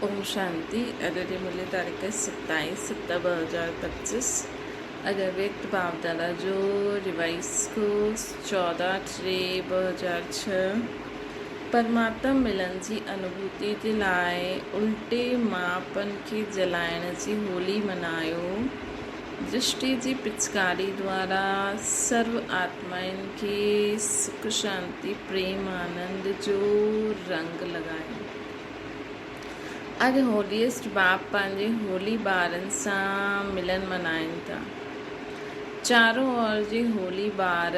ओम शांति। अॼु जी मुल्य तारीख़ 27/7/2025। अॼु व्यक्त भावदादा जो रिवाइस कोर्स 14/3/2006। परमात्मा मिलन जी अनुभूति जे लाइ उल्टे मापन खे जलाइण जी होली मनायो। दृष्टि जी पिचकारी द्वारा सर्व आत्माउनि खे सुख शांति प्रेम आनंद जो रंग लॻायो। अॼु होलीएस्ट बाप पंहिंजे होली ॿारनि सां मिलन मल्हाइनि था। चारों ओर जे होली ॿार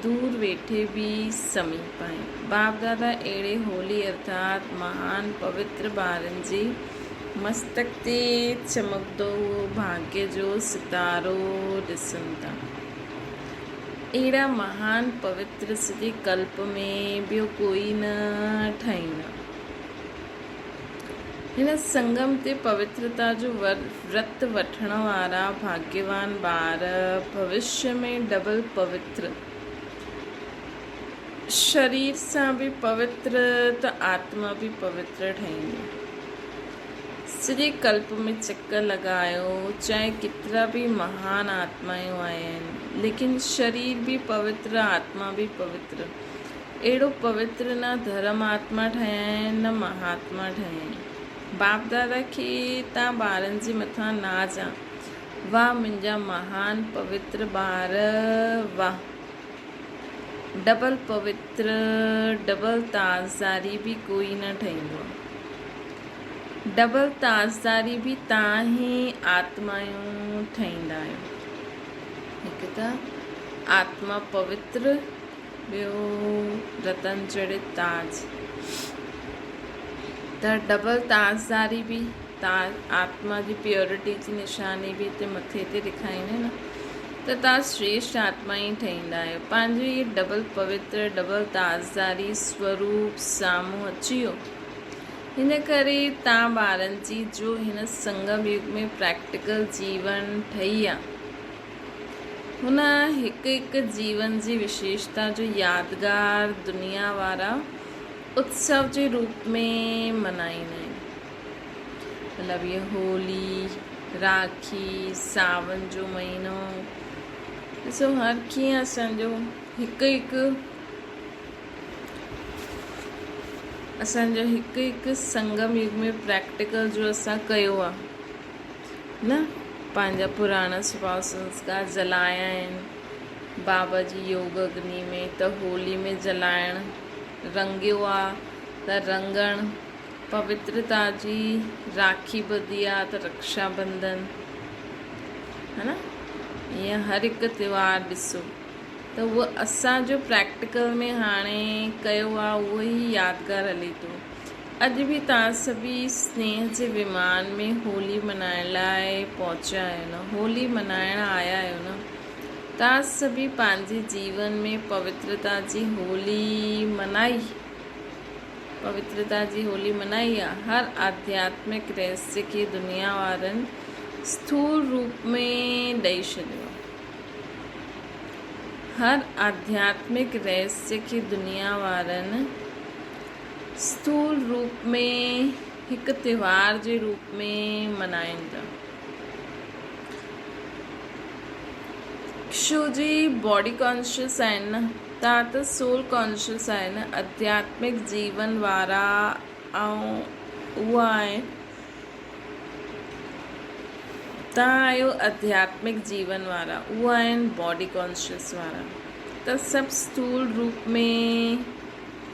दूर वेठे बि समीप आहिनि। बाप दादा अहिड़े होली अर्थात महान पवित्र ॿारनि जे मस्तक ते चमकंदो भाग्य जो सितारो ॾिसनि था। अहिड़ा महान पवित्र सॼे कल्प में ॿियो कोई न ठाहींदा। हिन संगम ते पवित्रता जो व्रत वठण वारा भाग्यवान ॿार भविष्य में डबल पवित्र, शरीर सां बि पवित्र त आत्मा बि पवित्र ठहींदी। सॼे कल्प में चक्कर लॻायो, चाहे केतिरा बि महान आत्मायूं आहिनि, लेकिन शरीर बि पवित्र, आत्मा बि पवित्र। अहिड़ो पवित्र न धर्म आत्मा ठहिया आहिनि न महात्मा ठहिया आहिनि। बाप दादा खे तव्हां ॿारनि जे मथां नाज़ आहे। वाह मुंहिंजा महान पवित्र ॿार, वाह। डबल पवित्र, डबल ताज़दारी बि कोई न ठहींदो। डबल ताज़दारी बि तव्हां ई आत्मायूं ठहींदा आहियो। हिकु त आत्मा पवित्र, ॿियो रतन जड़ित ताज। त डबल ताज़दारी बि आत्मा जी प्योरिटी जी निशानी बि हिते मथे ते ॾेखारींदा न। त तव्हां श्रेष्ठ आत्मा ई ठहींदा आहियो। पंहिंजो इहे डबल पवित्र, डबल ताज़दारी स्वरूप साम्हूं अची वियो। हिन करे तव्हां ॿारनि जी जो हिन संगम युग में प्रैक्टिकल जीवन ठही आहे, हुन हिकु हिकु जीवन जी विशेषता जो यादगार दुनिया वारा उत्सव जे रूप में मल्हाईंदा आहिनि। मतिलबु इहे होली, राखी, सावन जो महीनो, ॾिसो हर कीअं असांजो हिकु हिकु संगम युग में प्रैक्टिकल जो असां कयो आहे न। पंहिंजा पुराणा स्वभाव संस्कार जलाया आहिनि बाबा जी योग अग्नि में। त होली में जलाइण, रंगियो आहे त रंगण, पवित्रता जी राखी ॿधी आहे त रक्षाबंधन, है न। ईअं हर हिकु त्योहार ॾिसो त उहो असांजो प्रैक्टिकल में हाणे कयो आहे, उहो ई यादगार हले थो। अॼु बि तव्हां सभी स्नेह जे विमान में होली मल्हाइण लाइ पहुचा आहियो न, होली मल्हाइण आया आहियो न। तव्हां सभी पंहिंजे जीवन में पवित्रता जी होली मनाई आहे। हर आध्यात्मिक रहस्य खे दुनिया वारनि स्थूल रूप में ॾेई छॾियो। हर आध्यात्मिक रहस्य खे दुनिया वारनि स्थूल रूप में हिकु त्योहार जे रूप में मल्हाइनि था। छो जी बॉडी कॉन्शियस आहिनि न, तव्हां त सोल कॉन्शियस आहे न। आध्यात्मिक जीवन वारा ऐं उहा आहे, तव्हां आहियो आध्यात्मिक जीवन वारा, उहा आहिनि बॉडी कॉन्शियस वारा। त सभु स्थूल रूप में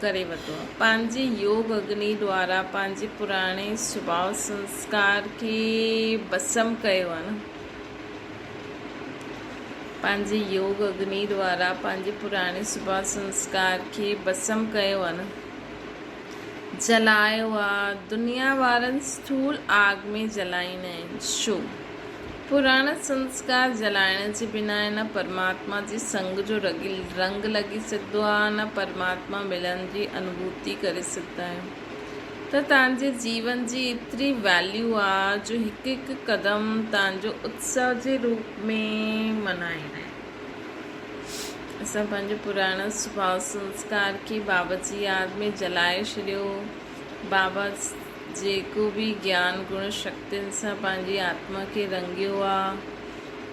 करे वरितो आहे। पंहिंजी योग अग्नि द्वारा पंहिंजे पुराणे स्वभाव संस्कार खे भस्म कयो आहे न। पंहिंजे योग अग्नि द्वारा पंहिंजे पुराणे स्वभाव संस्कार खे भस्म कयो आहे न, जलायो आहे। दुनिया वारनि स्थूल आग में जलाईंदा आहिनि। छो? पुराणा संस्कार जलाइण जे बिना न परमात्मा जे संग जो रंग लॻी सघंदो आहे, न परमात्मा मिलन जी अनुभूति करे सघंदा आहियो। त तव्हांजे जीवन जी एतिरी वैल्यू आहे जो हिकु हिकु क़दम तव्हांजो उत्सव जे रूप में मल्हाईंदा आहिनि। असां पंहिंजो पुराणा स्वभाव संस्कार खे बाबा जी यादि में जलाए छॾियो। बाबा जेको बि ज्ञान गुण शक्तियुनि सां पंहिंजी आत्मा खे रंगियो आहे,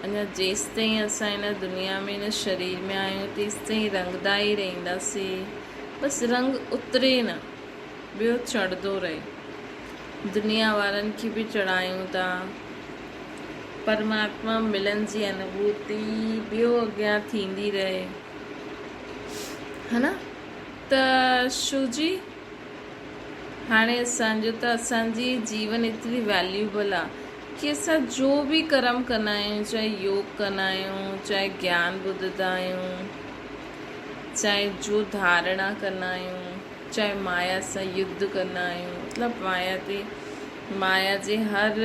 अञा जेसि ताईं असां हिन दुनिया में हिन शरीर में आहियूं तेसि ताईं रंगदा ई रहंदासीं। बसि रंग उतरे न, ॿियो चढ़ंदो रहे। दुनिया वारनि खे बि चढ़ायूं था, परमात्मा मिलण जी अनुभूति ॿियो अॻियां थींदी रहे, है न। त छो जी हाणे असांजो त असांजी जीवन एतिरी वैल्यूबल आहे कि असां जो बि कर्म कंदा आहियूं, चाहे योग कंदा आहियूं, चाहे ज्ञान ॿुधंदा आहियूं, चाहे जो धारणा कंदा आहियूं, चाहे माया सां युद्ध कंदा आहियूं, मतिलबु माया जे हर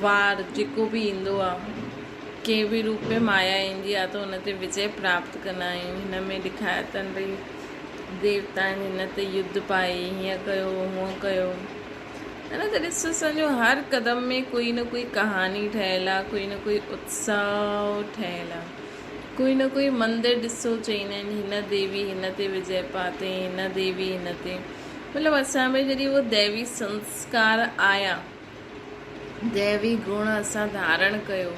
वार जेको बि ईंदो आहे, कंहिं बि रूप में माया ईंदी आहे त हुन ते विजय प्राप्त कंदा आहियूं। हिन में ॾेखारिया अथनि भई देवताउनि हिन ते युद्ध पाई, हीअं कयो हूअं कयो, है न। त ॾिसो असांजो हर क़दम में कोई न कोई कहानी ठहियलु आहे, कोई न कोई उत्साह ठहियलु आहे, कोई न कोई मंदिर ॾिसो चईंदा आहिनि हिन देवी हिन ते विजय पाते, हिन देवी हिन ते, मतिलबु असां में जॾहिं उहो दैवी संस्कार आया, दैवी गुण असां धारण कयो,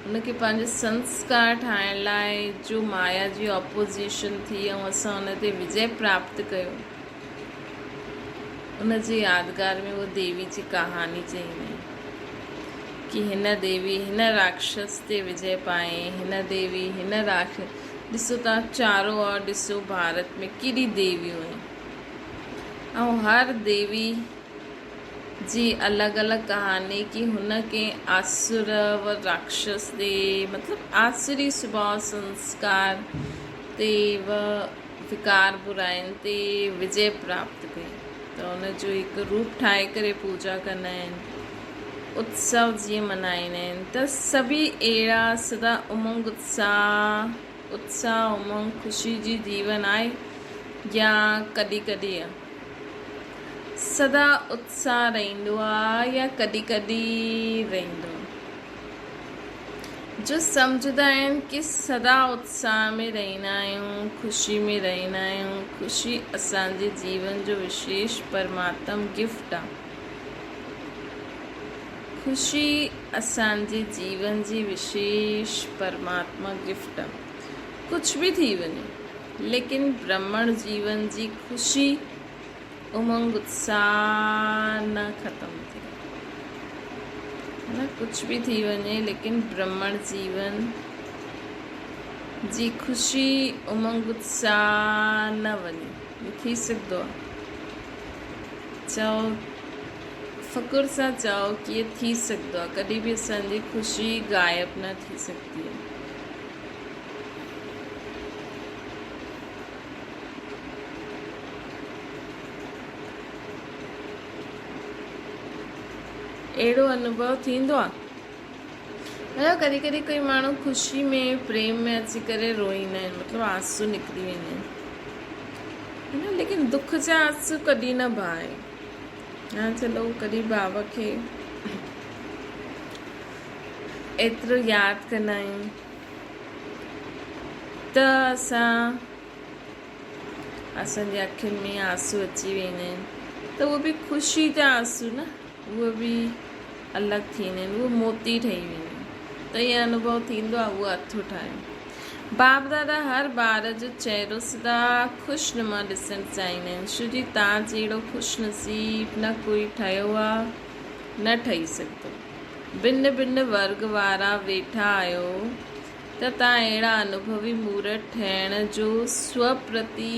उनखे पंहिंजो संस्कार ठाहिण लाइ जो माया जी ऑपोजिशन थी ऐं असां उन ते विजय प्राप्त कयो, उन जे यादगार में वो देवी जी कहानी चईंदा आहिनि कि हिन देवी हिन राक्षस ते विजय पाए, हिन देवी हिन राक्षस। ॾिसो तव्हां चारों ओर ॾिसो भारत में केॾी देवियूं आहिनि, ऐं हर देवी जी अलॻि अलॻि कहानी कि हुन के आसुर व राक्षस ते, मतिलबु आसुरी स्वभाव संस्कार ते व विकार बुराइनि ते विजय प्राप्त कई, त हुनजो हिकु रूप ठाहे करे पूजा कंदा आहिनि, उत्सव जीअं मल्हाईंदा आहिनि। त सभी अहिड़ा सदा उमंग उत्साह उमंग ख़ुशी जी जीवन आहे या कॾहिं कॾहिं आहे, सदा उत्साह रहंदो आहे या कॾहिं कॾहिं रहंदो आहे। जो सम्झंदा आहिनि कि सदा उत्साह में रहंदा आहियूं, ख़ुशी में रहंदा आहियूं, ख़ुशी असांजे जीवन जो विशेष परमात्म गिफ्ट आहे, ख़ुशी असांजे जीवन जी विशेष परमात्मा गिफ्ट आहे। कुछ भी थी वञे लेकिन ब्राह्मण जीवन जी ख़ुशी उमंग उत्साह न ख़त्म थिए, है न। कुछ भी थी वञे लेकिन ब्राह्मण जीवन जी ख़ुशी उमंग उत्साह न वञे, थी सघंदो आहे। चओ फ़कुर सां चओ कि ये थी सघंदो आहे, कॾहिं बि असांजी ख़ुशी गायब न थी सघंदी आहे। अहिड़ो अनुभव थींदो आहे। कॾहिं कॾहिं कोई माण्हू ख़ुशी में प्रेम में अची करे रोईंदा आहिनि, मतिलबु आंसू निकिरी वेंदा आहिनि, है न। लेकिन दुख जा आंसू कॾहिं न बहाए। हा चलो कॾहिं बाबा खे एतिरो यादि कंदा आहियूं त असांजे अखियुनि में आंसू अची वेंदा आहिनि, त उहो बि ख़ुशी जा आंसू न, उहे बि अलॻि थींदा आहिनि, उहे मोती ठही वेंदा आहिनि। त इहो अनुभव थींदो आहे, उहो हथु ठाहियो। बाप दादा हर ॿार जो चहिरो सदा ख़ुशनुमा ॾिसणु चाहींदा आहिनि, छो जी तव्हां जहिड़ो ख़ुशि नसीब न कोई ठहियो आहे, न ठही सघंदो। भिन्न भिन्न वर्ग वारा वेठा आहियो त तव्हां अहिड़ा अनुभवी मूर्त ठहिण जो स्वप्रति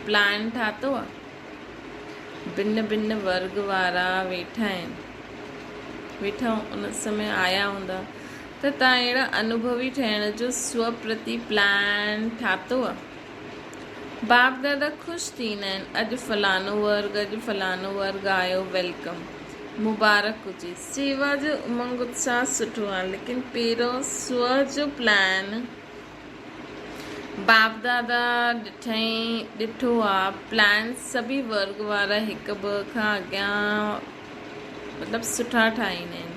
प्लान ठातो आहे। भिन्न भिन्न वर्ग वारा वेठा उन समय आया हूंदा त तव्हां अहिड़ा अनुभवी ठहिण जो स्वप्रति प्लान ठातो आहे। बाप दादा ख़ुशि थींदा आहिनि, अॼु फलानो वर्ग आयो, वेलकम, मुबारक हुजे। सेवा जो उमंग उत्साह सुठो आहे, लेकिन पहिरियों स्व जो प्लान बाप दादा ॾिठो आहे। प्लान सभी वर्ग वारा हिकु ॿ खां अॻियां मतिलबु सुठा ठाहींदा आहिनि,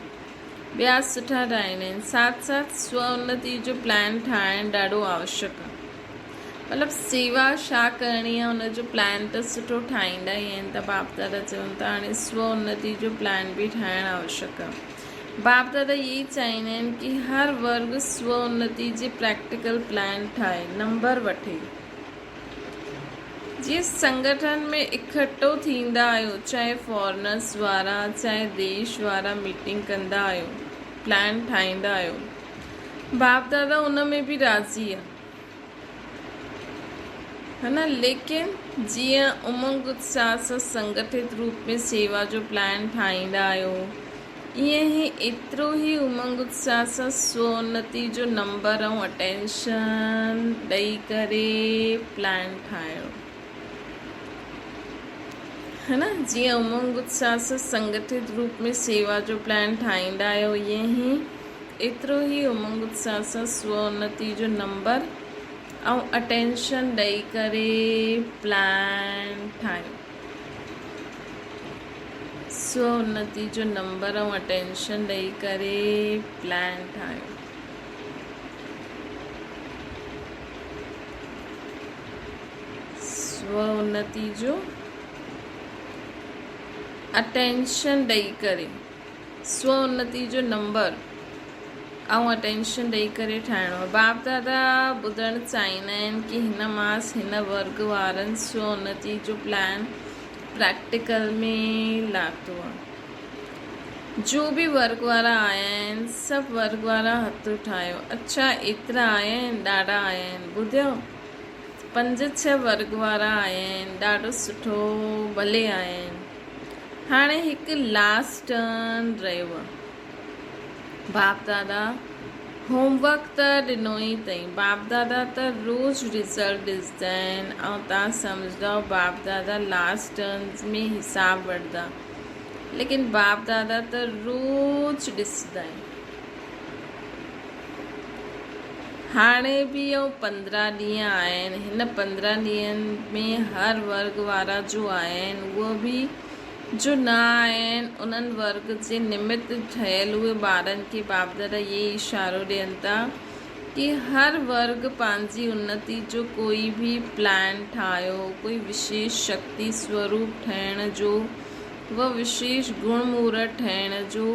ॿिया सुठा ठाहींदा आहिनि। साथ साथ स्व उन्नति जो प्लान ठाहिणु ॾाढो आवश्यक आहे। मतिलबु सेवा छा करणी आहे हुनजो प्लान त सुठो ठाहींदा ई आहिनि। त बाप दादा चवनि था हाणे स्व उन्नति जो प्लान बि ठाहिणु आवश्यक आहे। बाप दादा इहे चाहींदा आहिनि कि हर वर्ग स्व उन्नति जे प्रैक्टिकल प्लान ठाहे, नंबर वठे। जीअं संगठन में इकठो थींदा आहियो, चाहे फॉरनर्स वारा चाहे देश वारा मीटिंग कंदा आहियो, प्लान ठाहींदा आहियो, बाप दादा उन में बि राज़ी आहे, है ना। लेकिन जीअं उमंग उत्साह सां संगठित रूप में सेवा जो प्लान ठाहींदा आहियो, ईअं ई एतिरो ई उमंग उत्साह सां स्वोन्नति जो नंबर ऐं अटेंशन ॾेई करे प्लान ठाहियो, है ना। जीअं उमंग उत्साह सां संगठित रूप में सेवा जो प्लान ठाहींदा आहियो, ईअं ई एतिरो ई उमंग उत्साह सां स्वोन्नति जो नंबर ऐं अटेंशन ॾेई करे प्लान ठाहियो। स्व उन्नति जो नंबर ऐं अटेंशन ॾेई करे प्लान ठाहियो। स्व उन्नति जो अटेंशन ॾेई करे, स्व उन्नति जो नंबर ऐं अटेंशन ॾेई करे ठाहिणो आहे। बाप दादा ॿुधणु चाहींदा आहिनि कि हिन मास हिन वर्ग वारनि स्व उन्नति जो प्लान प्रैक्टिकल में लातो आहे। जो बि वर्ग वारा आया आहिनि, सभु वर्ग वारा हथ उठायो। अच्छा, एतिरा आया आहिनि, ॾाढा आया आहिनि, ॿुधियो 5-6 वर्ग वारा आया आहिनि, ॾाढो सुठो, भले आया आहिनि। हाणे हिकु लास्ट टर्न रहियो आहे। बाप दादा होमवर्क त ॾिनो ई अथई, बाप दादा त रोज़ु रिज़ल्ट ॾिसंदा आहिनि ऐं तव्हां सम्झंदव बाप दादा लास्ट टर्न्स में हिसाबु वठंदा, लेकिन बाप दादा त रोज़ु ॾिसंदा आहिनि। हाणे बि 15 ॾींहं आया आहिनि, हिन 15 ॾींहंनि में हर वर्ग वारा जो आया आहिनि, उहो बि जो न आया आहिनि, उन्हनि वर्ग जे निमित्त ठहियल उहे ॿारनि खे बाप दादा इहे इशारो ॾियनि था कि हर वर्ग पंहिंजी उन्नति जो कोई भी प्लान ठाहियो, कोई विशेष शक्ति स्वरूप ठहिण जो, व विशेष गुण मुहूर्त ठहिण जो,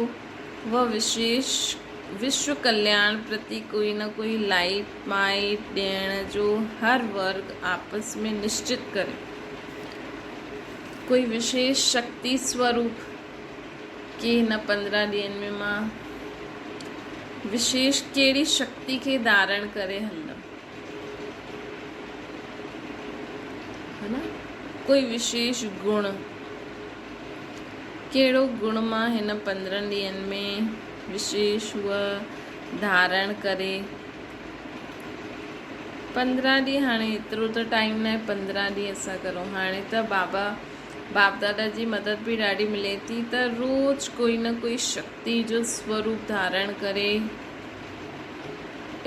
व विशेष विश्व कल्याण प्रति कोई न कोई लाइट माइट ॾियण जो हर वर्ग आपस में निश्चित करे। कोई विशेष शक्ति स्वरूप कि हिन 15 ॾींहंनि में मां विशेष कहिड़ी शक्ति खे धारण करे हलंदमि, है ना। कोई विशेष गुण, कहिड़ो गुण मां हिन 15 ॾींहंनि में विशेष हुआ धारण करे। 15 ॾींहं, हाणे एतिरो त टाइम न आहे, 15 ॾींहं असां करूं। हाणे त बाप दादा जी मदद भी ॾाढी मिले थी, त रोज़ कोई न कोई शक्ति जो स्वरूप धारण करे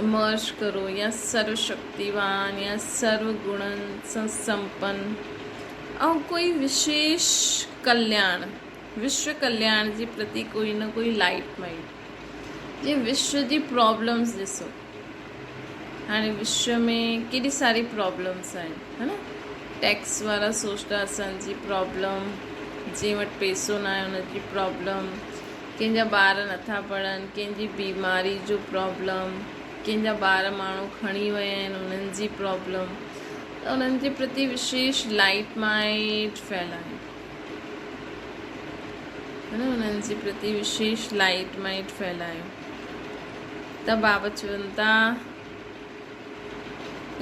इमर्ज करो, या सर्वशक्तिवान या सर्व गुणन सां संपन्न, और कोई विशेष कल्याण, विश्व कल्याण जे प्रति कोई न कोई लाइट माइट। ये विश्व जी प्रॉब्लम्स ॾिसो, हाणे विश्व में केॾी सारी प्रॉब्लम्स आहिनि, है ना। टैक्स वारा सोचता असांजी प्रॉब्लम, जंहिं वटि पैसो न आहे हुनजी प्रॉब्लम, कंहिंजा ॿार नथा पढ़नि, कंहिंजी बीमारी जो प्रॉब्लम, कंहिंजा ॿार माण्हू खणी विया आहिनि उन्हनि जी प्रॉब्लम। त उन्हनि जे प्रति विशेष लाइट माइट फैलायो, है ना, उन्हनि जे प्रति विशेष लाइट माइट फैलायो। त बाबा चवनि था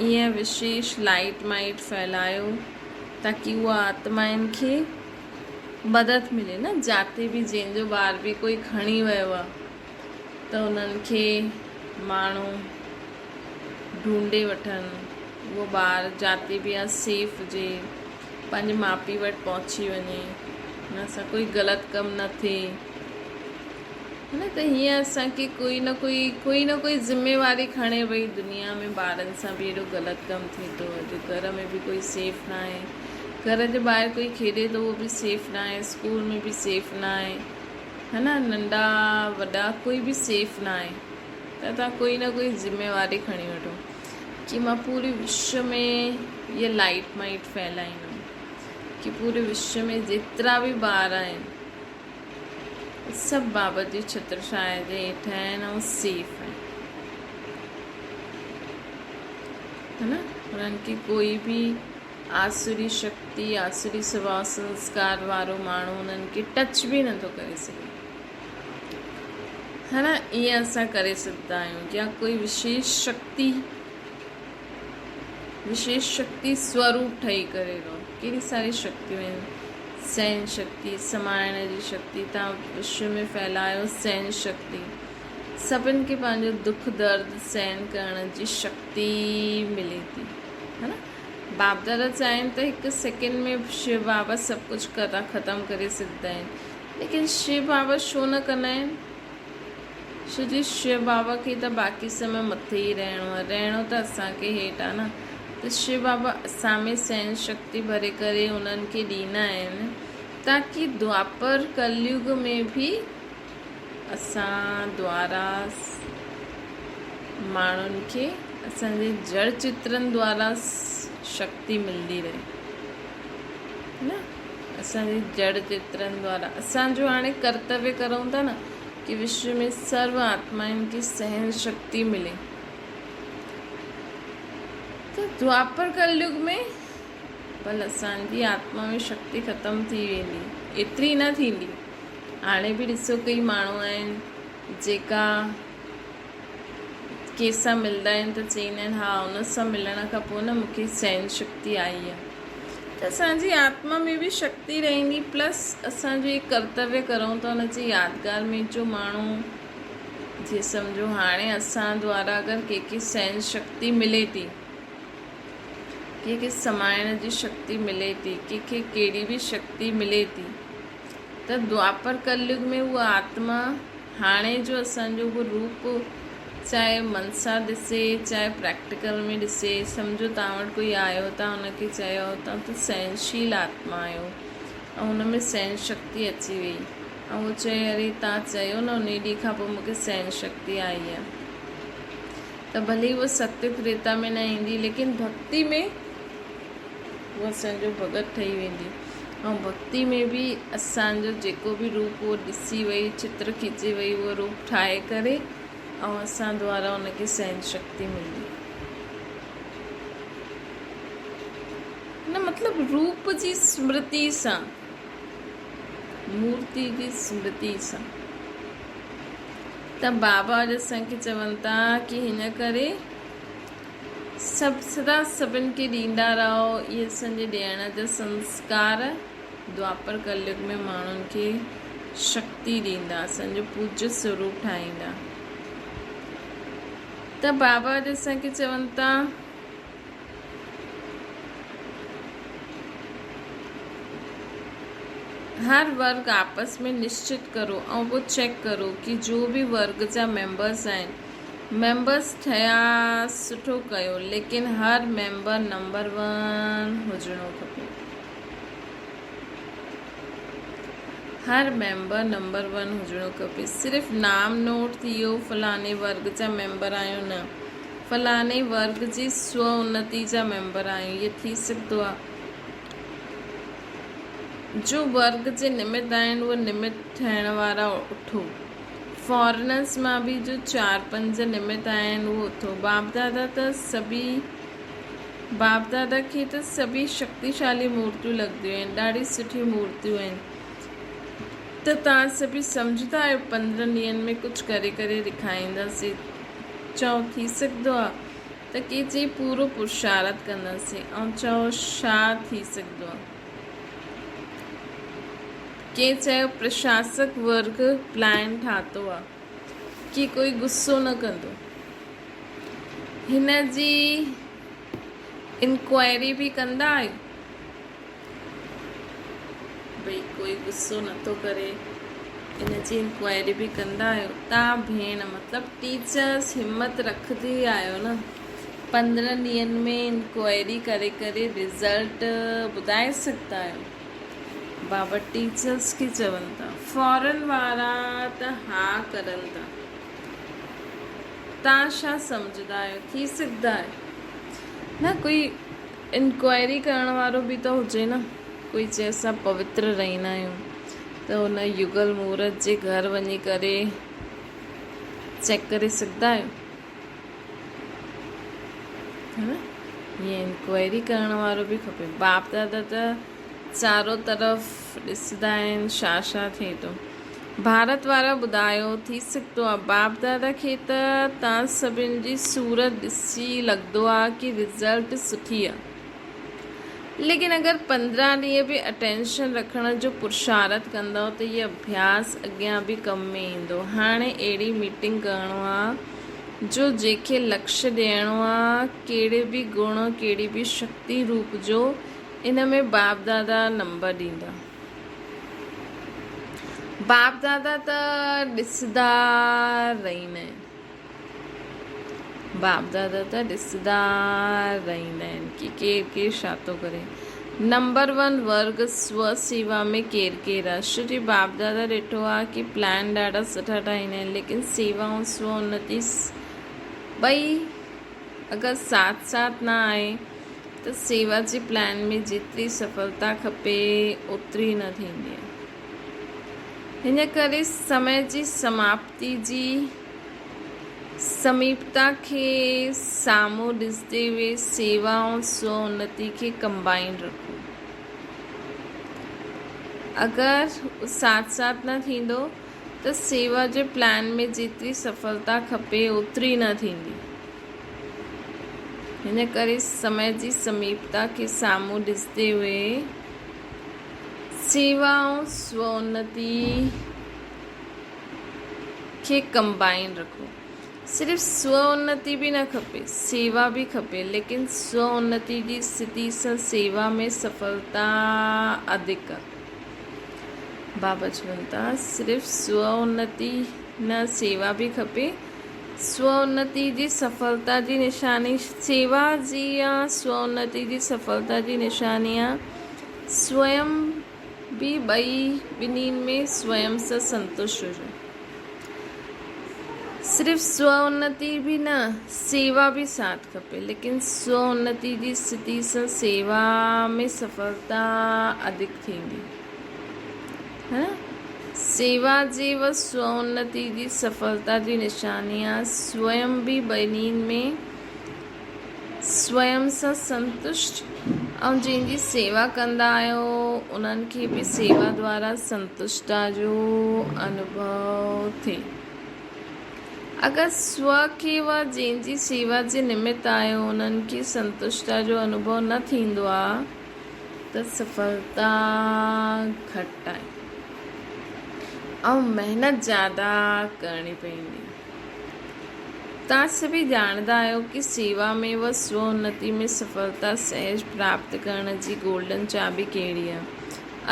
ईअं विशेष लाइट माइट फैलायो ताकि उहा आत्माउनि खे मदद मिले न। जाते बि जंहिंजो ॿार बि कोई खणी वियो आहे त उन्हनि खे माण्हू ढूंढे वठनि, उहो ॿार जाते बि आहे सेफ हुजे, पंहिंजे माउ पीउ वटि पहुची वञे, हुन सां कोई ग़लति कमु न थिए, है न। त हीअं असांखे कोई न कोई ज़िम्मेवारी खणे भई, दुनिया में ॿारनि सां बि एॾो ग़लति कमु थिए थो, अॼु घर में बि कोई सेफ न आहे, घर जे ॿाहिरि कोई खेॾे थो उहो बि सेफ न आहे, स्कूल में बि सेफ न आहे, है ना, नंढा वॾा कोई बि सेफ न आहे। त तव्हां कोई न कोई ज़िम्मेवारी खणी वठो। कि मां पूरे विश्व में ये लाइट माइट फैलाईंदमि, कि पूरे विश्व में जेतिरा बि ॿार आहिनि सभु बाबा जी छत्रछाया जे हेठि आहिनि ऐं सेफ आहिनि, है न। उन्हनि खे कोई बि आसुरी शक्ति, आसुरी स्वभाव संस्कार वारो माण्हू उन्हनि खे टच बि नथो करे सघे, है न। ईअं असां करे सघंदा आहियूं। या कोई विशेष शक्ति स्वरूप ठही करे रहो। कहिड़ी सारी शक्तियूं आहिनि, सहन शक्ति, समाइण जी शक्ति, तव्हां विश्व में फैलायो सहन शक्ति, सभिनि खे पंहिंजो दुख दर्द सहन करण जी शक्ति मिले थी, है न। बाप दादा चाहिनि त हिकु सेकेंड में शिव बाबा सभु कुझु ख़तमु करे सघंदा आहिनि, लेकिन शिव बाबा छो न कंदा आहिनि? छो जी शिव बाबा खे त बाक़ी समय मथे ई रहणो त असांखे हेठि आहे न। त शिव बाबा असां में सहन शक्ति भरे करे उन्हनि खे ॾींदा आहिनि ताकी द्वापर कलयुग में बि असां द्वारा माण्हुनि खे असांजे जड़ चित्रनि द्वारा शक्ति मिलंदी रहे, न। असांजे जड़ चित्रनि द्वारा असांजो हाणे कर्तव्य करूं था न कि विश्व में सर्व आत्माउनि खे सहन शक्ति मिले। तो द्वापर कलयुग में भले असांजी आत्मा में शक्ति ख़तमु थी वेंदी, एतिरी न थींदी। हाणे बि ॾिसो कई माण्हू आहिनि जेका कंहिंसां मिलंदा आहिनि त चईंदा आहिनि हा उन सां मिलण खां पोइ न मूंखे सहन शक्ति आई आहे। त असांजी आत्मा में बि शक्ति रहंदी, प्लस असांजो ये कर्तव्य करूं था उनजी यादगार में जो माण्हू जीअं सम्झो हाणे असां द्वारा अगरि कंहिंखे सहन शक्ति मिले थी, कंहिंखे समाइण जी शक्ति मिले थी, कंहिंखे कहिड़ी बि शक्ति मिले थी, त द्वापर कलयुग में उहा आत्मा हाणे जो असांजो उहो रूप चाहे मनसा ॾिसे चाहे प्रैक्टिकल में ॾिसे, सम्झो तव्हां वटि कोई आयो, तव्हां हुनखे चयो तव्हां त सहनशील आत्मा आहियो ऐं हुन में सहन शक्ति अची वई ऐं उहो चए अरे तव्हां चयो न उन ॾींहं खां पोइ मूंखे सहन शक्ति आई आहे, त भले उहा सत्य त्रेता में न ईंदी, लेकिन भक्ति में उहा असांजो भगत ठही वेंदी। ऐं भक्ति में बि असांजो जेको बि रूप उहो ॾिसी वई, चित्र खिचे वई, उहो रूप ठाहे करे ऐं असां द्वारा उनखे सहन शक्ति मिलंदी। न मतिलबु रूप जी स्मृति सां, मूर्ति जी स्मृति सां। त बाबा अॼु असांखे चवनि था कि हिन करे सभु सदा सभिनि खे ॾींदा रहो। इहे असांजे ॾियण जा संस्कार द्वापर कलयुग में माण्हुनि खे शक्ति ॾींदा, असांजो पूज्य स्वरूप ठाहींदा। त बाबा अॼु असांखे चवनि था हर वर्ग आपस में निश्चित करो ऐं वो चेक करो कि जो भी वर्ग जा मेंबर्स आहिनि, मेंबर्स ठहिया सुठो कयो, लेकिन हर मेंबर नंबर 1 हुजणो खपे। हर मेंबर नंबर 1 हुजणो खपे। सिर्फ़ु नाम नोट थी वियो फलाणे वर्ग जा मेंबर आहियूं, न फलाणे वर्ग जी स्व उन्नति जा मेंबर आहियूं, इहे थी सघंदो आहे। जो वर्ग जे निमित आहिनि उहे निमित ठहिण वारा उठो। फॉरेनर्स मां बि जो 4-5 निमित आहिनि उहो उथो। बाप दादा खे त सभी शक्तिशाली मूर्तियूं लॻंदियूं आहिनि, ॾाढी सुठी मूर्तियूं आहिनि। त तव्हां सभी सम्झंदा आहियो 15 ॾींहंनि में कुझु करे करे ॾेखारींदासीं, चओ थी सघंदो आहे त के चई पूरो पुरुषार्थ कंदासीं ऐं चओ छा थी सघंदो आहे। के चयो प्रशासक वर्ग प्लान ठातो आहे कि कोई गुस्सो न कंदो, हिन जी इंक्वायरी बि कंदा आहियो भई कोई गुस्सो नथो करे, इन जी इंक्वायरी बि कंदा आहियो। तव्हां भेण मतिलबु टीचर्स हिम्मत रखंदी आहियो न, 15 ॾींहंनि में इंक्वायरी करे करे रिज़ल्ट ॿुधाए सघंदा आहियो। बाबा टीचर्स खे चवनि था, फॉरेन वारा त हा करनि था, तव्हां छा सम्झंदा आहियो थी सघंदा आहे? न कोई इंक्वायरी करण वारो बि त हुजे न। कोई चए असां पवित्र रहंदा आहियूं त हुन युगल मुहूर्त जे घर वञी करे चेक करे सघंदा आहियो, है न। ईअं इंक्वायरी करण वारो बि खपे। बाप दादा त चारो तरफ़ ॾिसंदा आहिनि छा थिए थो। भारत वारा ॿुधायो, थी सघंदो आहे बाप दादा खे त तव्हां सभिनि जी सूरत ॾिसी लॻंदो आहे कि रिज़ल्ट सुठी आहे, लेकिन अगरि 15 ॾींहं बि अटेंशन रखण जो पुरुषार्थ कंदव त इहो अभ्यास अॻियां बि कम में ईंदो। हाणे अहिड़ी मीटिंग करिणो आहे जो जंहिंखे लक्ष्य ॾियणो आहे, कहिड़े बि गुण कहिड़ी बि शक्ति रूप जो, इन में बाप दादा नंबर ॾींदा। बाप दादा त ॾिसंदा रहंदा आहिनि, बाप दादा त ॾिसंदा रहंदा आहिनि कि केरु छा थो करे। नंबर 1 वर्ग स्व सेवा में केरु आहे। छोकी बाप दादा ॾिठो आहे कि प्लान ॾाढा सुठा ठाहींदा आहिनि, लेकिन सेवा ऐं स्व उन्नति ॿई अगरि साथ न आहे त सेवा जे प्लान में जेतिरी सफलता खपे ओतिरी न थींदी आहे। हिन करे समय जी समाप्ति जी समीपता खे साम्हूं ॾिसंदे हुए सेवा ऐं स्व उन्नति खे कंबाइन रखो। अगरि साथ न थींदो त सेवा जे प्लान में जेतिरी सफलता खपे ओतिरी न थींदी। हिन करे समय जी समीपता खे साम्हूं ॾिसंदे हुए सेवा ऐं स्व उन्नति खे कंबाइन रखो। सिर्फ़ स्व उन्नति बि न खपे, सेवा बि खपे, लेकिन स्व उन्नति जी स्थिति सां सेवा में सफलता अधिक आहे। बाबा चवनि था सिर्फ़ स्व उन्नति न, सेवा बि खपे। स्व उन्नति जी सफलता जी निशानी सेवा जी या स्व उन्नति जी सफलता जी निशानी आहे स्वयं बि ॿिन्हिनि में स्वयं सां संतुष्ट हुजो। सिर्फ़ स्व उन्नति बि न, सेवा बि साथ खपे, लेकिन स्व उन्नति जी स्थिति सां सेवा में सफलता अधिक थींदी, है न। सेवा जी व स्व उन्नति जी सफलता जी निशानी आहे स्वयं बि ॿिन्हिनि में स्वयं सां संतुष्ट, ऐं जंहिंजी सेवा कंदा आहियो उन्हनि खे बि सेवा द्वारा संतुष्टता जो अनुभव थिए। अगरि स्व खे व जंहिंजी सेवा जे निमित्त आहियो उन्हनि खे संतुष्टता जो अनुभव न थींदो आहे त सफलता घटि आहे ऐं महिनत ज़्यादा करणी पवंदी। तव्हां सभी ॼाणंदा आहियो कि सेवा में व स्व उन्नति में सफलता सहज प्राप्त करण जी गोल्डन चाबी कहिड़ी आहे।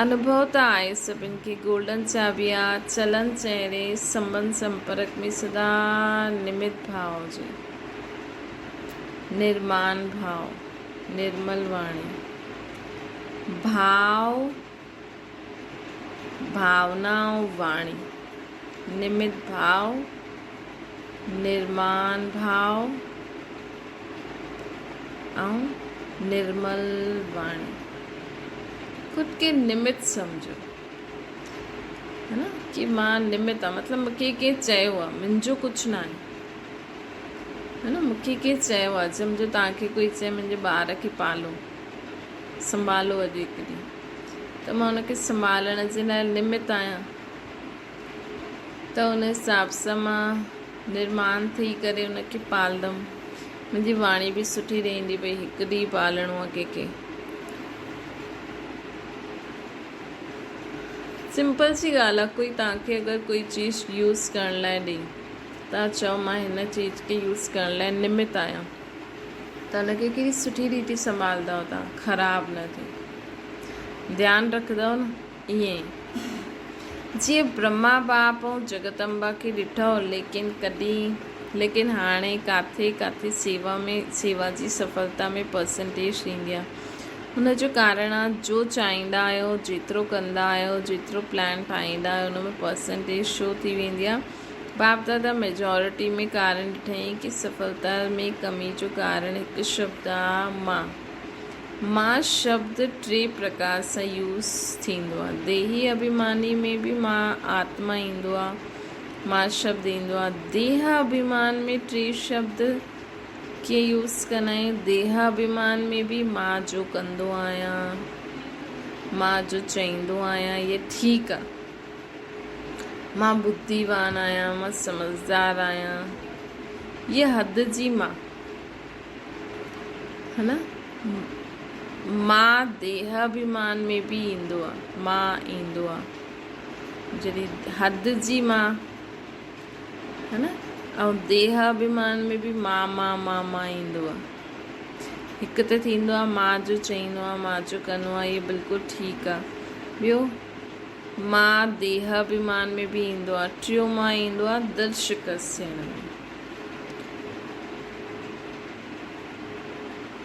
अनुभव त आहे सभिनि खे। गोल्डन चाबी आहे चलन चहिरे संबंध संपर्क में सदा निमित भाव हुजे, निर्माण भाव, निर्मल वाणी, भाव, भावना ऐं वाणी, निमित भाव, निर्माण भाव ऐं निर्मल वाणी। खुद के निमित सम्झो, है न, कि मां निमित आहे। मतिलबु मूंखे कंहिं चयो आहे, मुंहिंजो कुझु न आहे, है न। मूंखे कंहिं चयो आहे, सम्झो तव्हांखे कोई चए मुंहिंजे ॿार खे पालो, संभालो अॼु हिकु ॾींहुं, त मां हुनखे संभालण जे लाइ निमित आहियां। त हुन हिसाब सां मां निर्माण थी करे हुनखे पालंदमि। मुंहिंजी वाणी बि सुठी रहंदी, भई हिकु ॾींहुं पालणो आहे कंहिंखे। सिंपल सी ॻाल्हि आहे, कोई तव्हांखे अगरि कोई चीज़ यूज़ करण लाइ ॾे, तव्हां चओ मां हिन चीज़ खे यूज़ करण लाइ निमित आहियां, त हुनखे कहिड़ी सुठी रीति संभालंदव तव्हां, ख़राबु न थिए, ध्यानु रखंदव न। ईअं ई जीअं ब्रह्मा बाप ऐं जगदम्बा खे ॾिठो, लेकिन हाणे काथे सेवा जी सफलता में परसेंटेज ईंदी आहे। हुन जो कारण आहे जो चाहींदा आहियो, जेतिरो कंदा आहियो, जेतिरो प्लान ठाहींदा आहियो, हुन में परसेंटेज शो थी वेंदी आहे बाप दादा मेजॉरिटी में कारण ॾिठईं कि सफलता में कमी जो कारण हिकु शब्द आहे मां शब्द 3 प्रकार सां यूज़ थींदो आहे। देही अभिमानी में भी मां आत्मा ईंदो आहे, मां शब्द ईंदो आहे। देह अभिमान में 3 शब्द कीअं यूज़ कंदा आहियूं। देह अभिमान में भी मां जो कंदो आहियां, मां जो चईंदो आहियां ये ठीकु आहे, मां बुद्धिवान आहियां, मां समझदार आहियां, ये हद जी मां है न। मां देह अभिमान में भी ईंदो आहे, मां ईंदो आहे जॾहिं हद जी मां है न। ऐं देह अभिमान में भी मां ईंदो आहे। हिकु त थींदो आहे मां जो चईंदो आहे, मां जो कंदो आहे, ये बिल्कुलु ठीकु आहे। ॿियो मां देह अभिमान में भी ईंदो आहे। टियों मां ईंदो आहे दिलि शिकस्त थियण में,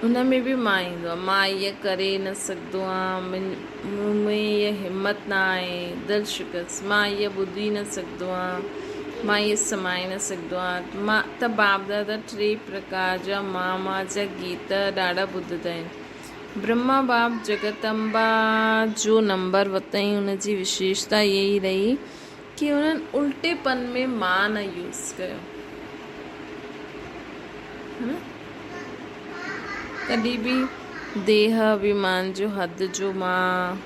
उन में भी मां ईंदो आहे। मां इहा करे न सघंदो आहियां, मूं में इहा हिमत न आहे, दिलि शिकस्त। मां इहा ॿुधी न सघंदो आहियां, मां इहा समाए न सघंदो आहियां। मां त बाप दादा 3 प्रकार जा मां जा गीत ॾाढा ॿुधंदा आहिनि। ब्रह्मा बाप जगदम्बा जो नंबर वरितईं, उनजी विशेषता इहा ई रही कि उन्हनि उल्टेपन में मां न यूज़ कयो है न। कॾहिं बि देह अभिमान जो हद जो मां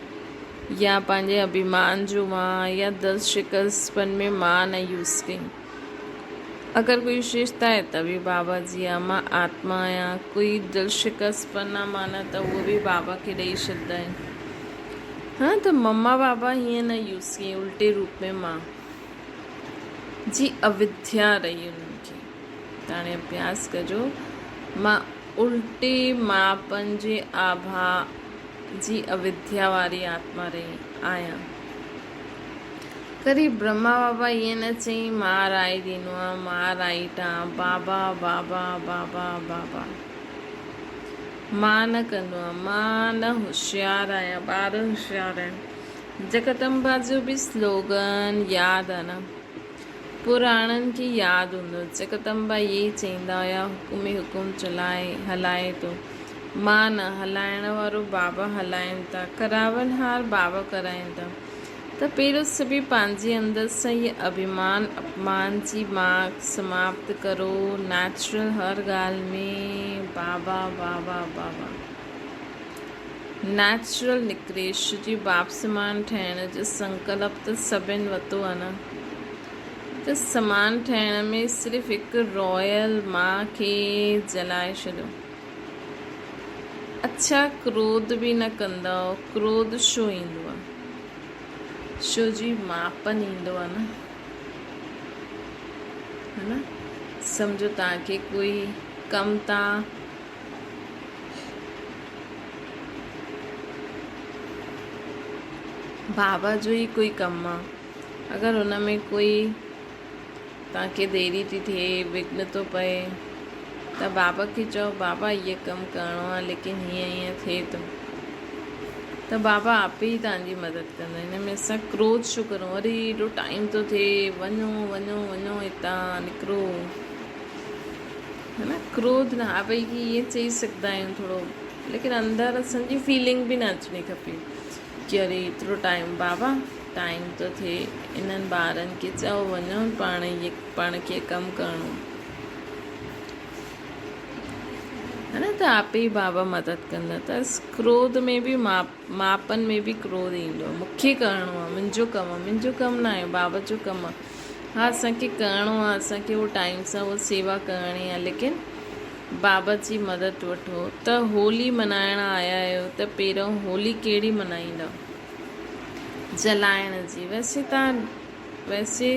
या पंहिंजे अभिमान जो मां या दिलि शिकस्तपन में मां न यूज़ कई। अगरि कोई विशेषता आहे त बि बाबा जी आहे, मां आत्मा आहियां। कोई दिलि शिकस्तपन आहे माना त उहो बि बाबा खे ॾेई छॾींदा आहिनि। हा त मम्मा बाबा हीअं न यूज़ कई, उल्टे रूप में मां जी अविद्या रही उन्हनि खे। त हाणे अभ्यास कजो, मां उल्टे मापन जे आभा जी अविद्या वारी आत्मा रही आहियां। कॾहिं ब्रह्मा बाबा ईअं न चई मां राय ॾींदो आहियां, मां राइट आहियां, बाबा बाबा बाबा बाबा मां न कंदो आहियां, मां न होशियारु आहियां, ॿार होशियारु आहिनि। जगदम्बा जो बि स्लोगन यादि आहे न, पुराणनि खे यादि हूंदो। जगदम्बा इहे चईंदा हुया हुकुम हुकुम चलाए हलाए थो, मां न हलाइण वारो बाबा हलाइनि था, करावनहार बाबा कराइनि था। त पहिरियों सभी पंहिंजे अंदरि सां इहे अभिमान अपमान जी मार्क समाप्त करो। नेचुरल हर ॻाल्हि में बाबा बाबा बाबा नेचुरल निक्रेश जी बाप समान ठहिण जो संकल्प त सभिनि वरितो आहे न। त समान ठहिण में सिर्फ़ु हिकु रॉयल मां खे जलाए छॾियो। अच्छा क्रोध बि न कंदव। क्रोध छो ईंदो आहे? छो जी मापन ईंदो आहे न, है न। सम्झो तव्हांखे कोई कमु तव्हां बाबा जो ई कोई कमु आहे, अगरि हुन में कोई तव्हांखे देरी थी थिए, विघ्न थो पए, त बाबा खे चओ बाबा इहो कमु करिणो आहे लेकिन हीअं थिए थो, त बाबा आप ई तव्हांजी मदद कंदा। हिन में असां क्रोध छो करूं? अरे एॾो टाइम थो थिए, वञो वञो वञो हितां निकिरो, है न। क्रोध न, हा भई ईअं चई सघंदा आहियूं थोरो, लेकिन अंदरि असांजी फीलिंग बि न अचणी खपे कि अरे एतिरो टाइम, बाबा टाइम थो थिए, इन्हनि ॿारनि खे चओ वञो, पाण खे कमु करिणो है न। त आप ई बाबा मदद कंदा। त क्रोध में बि मापन में बि क्रोध ईंदो आहे। मूंखे करिणो आहे, मुंहिंजो कमु आहे, मुंहिंजो कमु न आहे, बाबा जो कमु आहे। हा असांखे करिणो आहे, असांखे उहो टाइम सां उहा सेवा करणी आहे, लेकिन बाबा जी मदद वठो। त होली मल्हाइण आया आहियो त पहिरियों होली कहिड़ी मल्हाईंदा? जलाइण जी। वैसे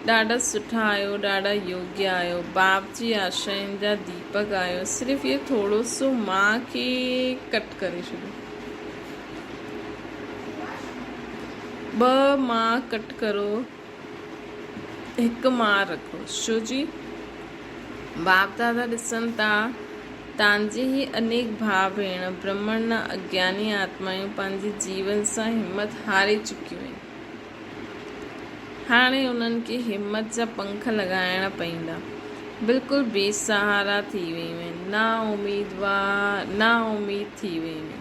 ॾाढा सुठा आहियो, ॾाढा योग्य आहियो, बाप जी आशाउनि जा दीपक आहियो। सिर्फ़ु इहो थोरो सो मां खे कट करे छॾियो, 2 मां कट करो, 1 मां रखो। छो जी बाप दादा ॾिसनि था तव्हांजे ई अनेक भाउ भेण ब्रह्मण न अज्ञानी आत्मायूं पंहिंजे जीवन सां हिमत हारे चुकियूं आहिनि। हाणे उन्हनि खे हिमत जा पंख लॻाइणा पवंदा, बिल्कुलु बेसहारा थी वियूं आहिनि, ना उम्मीद थी वियूं आहिनि,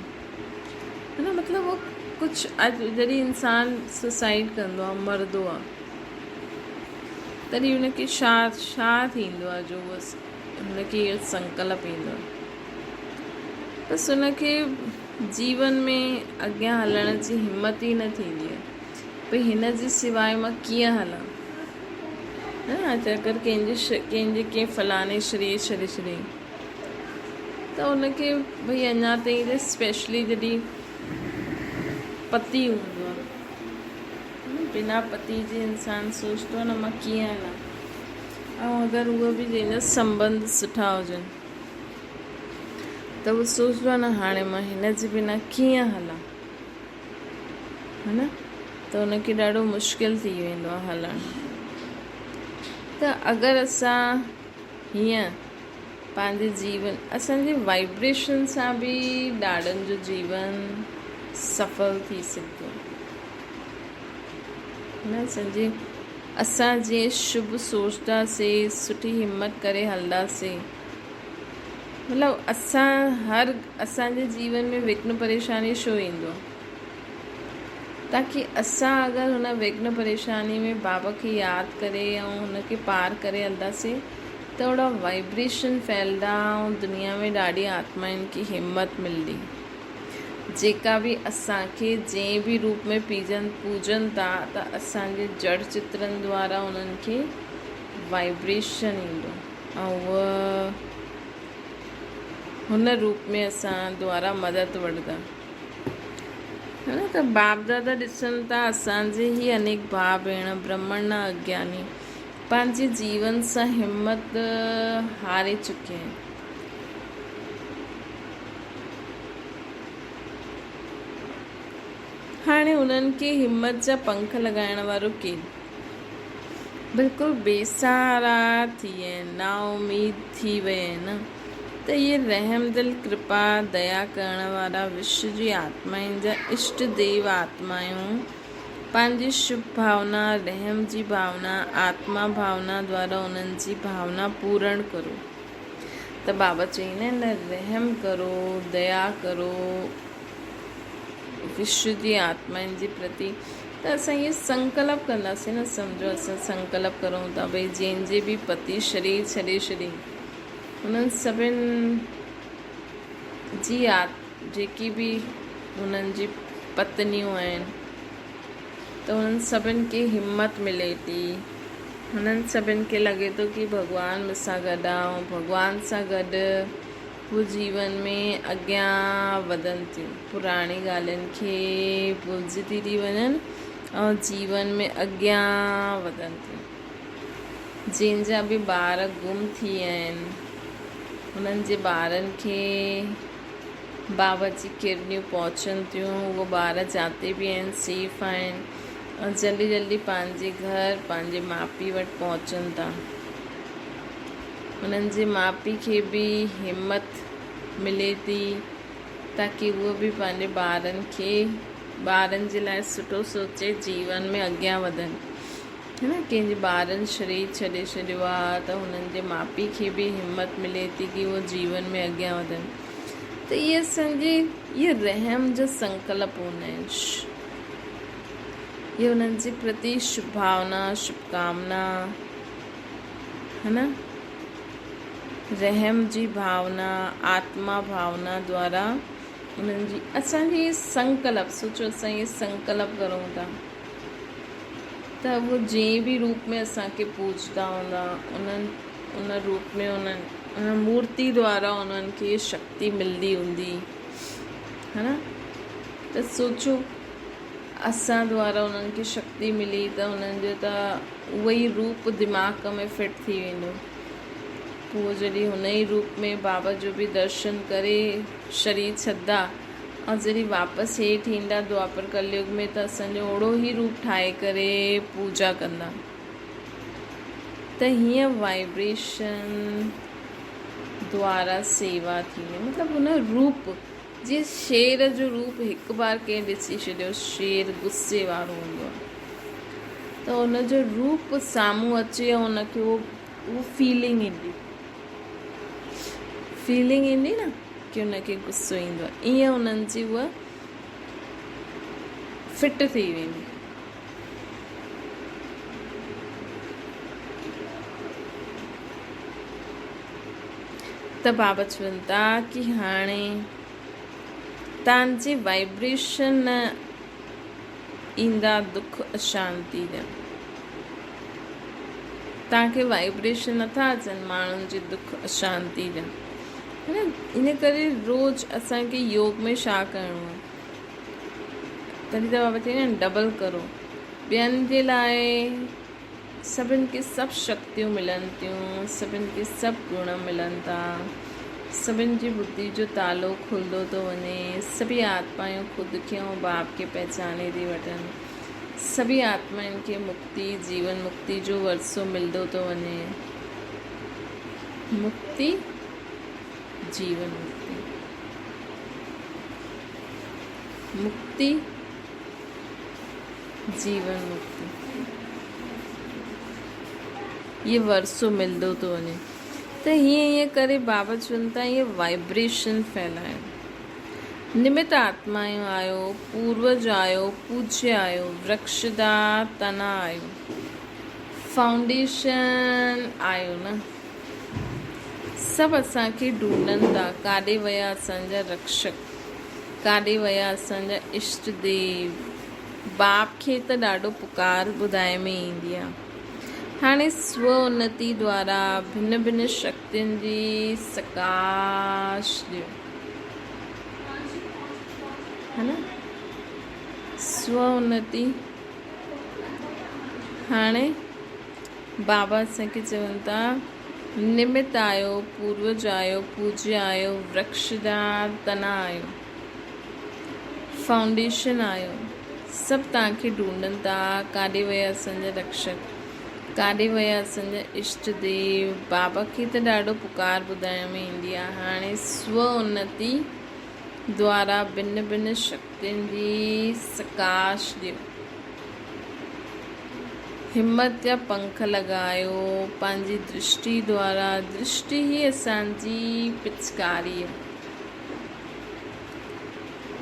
है न। मतिलबु वो कुझु अॼु जॾहिं इंसानु सुसाइड कंदो आहे, मरंदो आहे, तॾहिं हुनखे छा थींदो आहे, जो बसि हुनखे इहो संकल्प ईंदो आहे, बसि हुनखे जीवन में अॻियां हलण जी हिमत ई न थींदी आहे, भई हिन जे सवाइ मां कीअं हलां, अगरि कंहिं फलाणे शरीर छॾे छॾे त हुनखे भई अञा ताईं स्पेशली जॾहिं पति हूंदो आहे, बिना पति जे इंसानु सोचंदो आहे न मां कीअं हलां, ऐं अगरि उहो बि जंहिंजा संबंध सुठा हुजनि त उहो सोचंदो आहे न हाणे मां हिन जे बिना कीअं हलां, है न। त हुनखे ॾाढो मुश्किल थी वेंदो आहे हलणु। त अगरि असां हीअं पंहिंजे जीवन, असांजे वाइब्रेशन सां बि ॾाढनि जो जीवन सफल थी सघंदो आहे, असां जीअं शुभ सोचंदासीं, सुठी हिम्मत करे हलंदासीं, मतिलबु असांजे जीवन में विघ्न परेशानी छो ईंदो आहे, ताकी असां अगरि हुन विघ्न परेशानी में बाबा खे यादि करे ऐं हुनखे पार करे हलंदासीं त ओड़ा वाइब्रेशन फैलंदा ऐं दुनिया में ॾाढी आत्माउनि खे हिम्मत मिलंदी, जेका बि असांखे जंहिं बि रूप में पूजनि था त असांजे जड़ चित्रनि द्वारा उन्हनि खे वाइब्रेशन ईंदो ऐं उहा हुन रूप में असां द्वारा मदद वठंदा, है न। त बाप दादा ॾिसनि था असांजे ई अनेक भाउ भेण ब्राह्मण न अज्ञानी पंहिंजे जीवन सां हिम्मत हारे चुकिया आहिनि, हाणे उन्हनि खे हिम्मत जा पंख लॻाइण वारो केरु, बिल्कुलु बेसहारा थी विया आहिनि, ना उम्मीद थी विया आहिनि। त इहे रहम दिल कृपा दया करण वारा विश्व जी आत्माउनि जा इष्ट देव आत्माऊं पंहिंजी शुभ भावना, रहम जी भावना, आत्मा भावना द्वारा उन्हनि जी भावना पूर्ण करो। त बाबा चईंदा आहिनि न, रहम करो, दया करो विश्व जी आत्माउनि जे प्रति। त असां इहे संकल्प कंदासीं न, सम्झो असां संकल्प करूं था भई जंहिंजे बि पति शरीर छॾे छॾी, उन्हनि सभिनि जी जेकी बि उन्हनि जी पत्नियूं आहिनि त उन्हनि सभिनि खे हिम्मत मिले थी, हुननि सभिनि खे लॻे थो कि भॻवानु मूंसां गॾु आहे ऐं भॻवान सां गॾु हू जीवन में अॻियां वधनि थियूं, पुराणी ॻाल्हियुनि खे भुलिजी थी वञनि ऐं जीवन में अॻियां वधनि थियूं। जंहिंजा बि ॿार गुम थी विया आहिनि उन्हनि जे ॿारनि खे बाबा जी किरनियूं पहुचनि थियूं, उहे ॿार जाते बि आहिनि सेफ आहिनि ऐं जल्दी जल्दी पंहिंजे घर पंहिंजे माउ पीउ वटि पहुचनि था। उन्हनि जे माउ पीउ खे बि हिम्मत मिले थी ताकी उहो बि पंहिंजे ॿारनि जे लाइ सुठो सोचे जीवन में अॻियां वधनि, है न। कंहिंजे ॿारनि शरीर छॾे छॾियो आहे त हुननि जे माउ पीउ खे बि हिम्मत मिले थी कि उहो जीवन में अॻियां वधनि। त इहे रहम जा संकल्प हूंदा आहिनि, इहे हुननि जे प्रति शुभ भावना, शुभकामना, है न। रहम जी भावना, आत्मा भावना द्वारा उन्हनि जी असांजी संकल्प, सोचो असां इहे संकल्प करूं था त उहो जंहिं बि रूप में असांखे पूजता हूंदा उन रूप में उन मूर्ति द्वारा उन्हनि खे शक्ति मिलंदी हूंदी, है न। त सोचो असां द्वारा उन्हनि खे शक्ति मिली त उन्हनि जो त उहो ई रूप दिमाग़ में फिट थी वेंदो, पोइ जॾहिं हुन ई रूप में बाबा जो बि दर्शन करे शरीर छॾंदा ऐं जॾहिं वापसि हेठि ईंदा द्वापर कलयुग में त असांजो ओड़ो ई रूप ठाहे करे पूजा कंदा। त हीअं वाइब्रेशन द्वारा सेवा थींदी, मतिलबु हुन रूप जीअं शेर जो रूप हिकु बार कंहिं ॾिसी छॾियो, शेर गुस्से वारो हूंदो आहे, त उनजो रूप साम्हूं अचे ऐं उनखे उहो फीलिंग ईंदी न की उनखे गुस्सो ईंदो आहे, ईअं उन्हनि जी उहा फिट थी वेंदी। त बाबा चवनि था की हाणे तव्हांजे वाइब्रेशन न ईंदा दुख अशांति जा, तव्हांखे वाइब्रेशन नथा अचनि माण्हुनि जे दुख अशांति जा, है न। इन करे रोज़ असांखे योग में छा करिणो आहे, तॾहिं त बाबा चई न डबल करो। ॿियनि जे लाइ सभिनि खे सभु शक्तियूं मिलनि थियूं, सभिनि खे सभु गुण मिलनि था, सभिनि जी बुद्धि जो तालो खुलंदो थो वञे, सभी आत्मायूं ख़ुदि खे ऐं बाप खे पहचाने थी वठनि, सभी आत्माउनि खे मुक्ति जीवन मुक्ति जो वरसो मिलंदो थो वञे। मुक्ति जीवन मुक्ति, मुक्ति जीवन मुक्ति, ये वरसो मिलंदो थो वञे। त हीअं करे बाबा चवनि था इहे वाइब्रेशन फैलायो। निमित आत्मायूं आहियो, पूर्वज आहियो, पूज्य आहियो, वृक्षदा तना आहियो, फाउंडेशन आहियो न। सभु असांखे ढूंढनि था, काॾे विया असांजा रक्षक, काॾे विया असांजा इष्ट देव। बाप खे त ॾाढो पुकार ॿुधाए में ईंदी आहे। हाणे स्व उन्नति द्वारा भिन्न भिन्न शक्तियुनि जी सकाश ॾियो, है न। स्व उन्नति हाणे बाबा असांखे चवनि था निमित आहियो, पूर्वज आहियो, पूज्य आहियो, वृक्षदा तना आहियो, फाउंडेशन आहियो। सभु तव्हांखे ढूंढनि था, काॾे विया असांजा रक्षक, काॾे विया असांजा इष्ट देव। बाबा खे त ॾाढो पुकार ॿुधाइण में ईंदी आहे। हाणे स्व उन्नति द्वारा भिन्न भिन्न शक्तियुनि जी सकाश ॾियो। हिम्मत जा पंख लॻायो पंहिंजी दृष्टि द्वारा। दृष्टि ई असांजी पिचकारी आहे,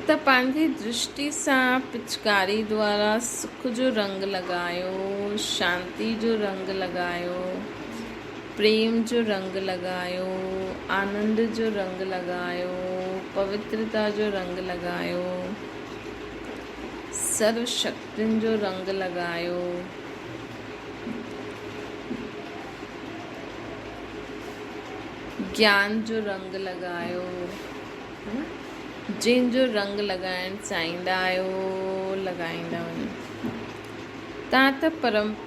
त पंहिंजी दृष्टि सां पिचकारी द्वारा सुख जो रंग लॻायो, शांति जो रंग लॻायो, प्रेम जो रंग लॻायो, आनंद जो रंग लॻायो, पवित्रता जो रंग लॻायो, सर्व शक्तियुनि जो रंग लॻायो। ज्ञान जो रंग लॻायो, जंहिंजो रंग लॻाइण चाहींदा आहियो लॻाईंदा वञो। तव्हां त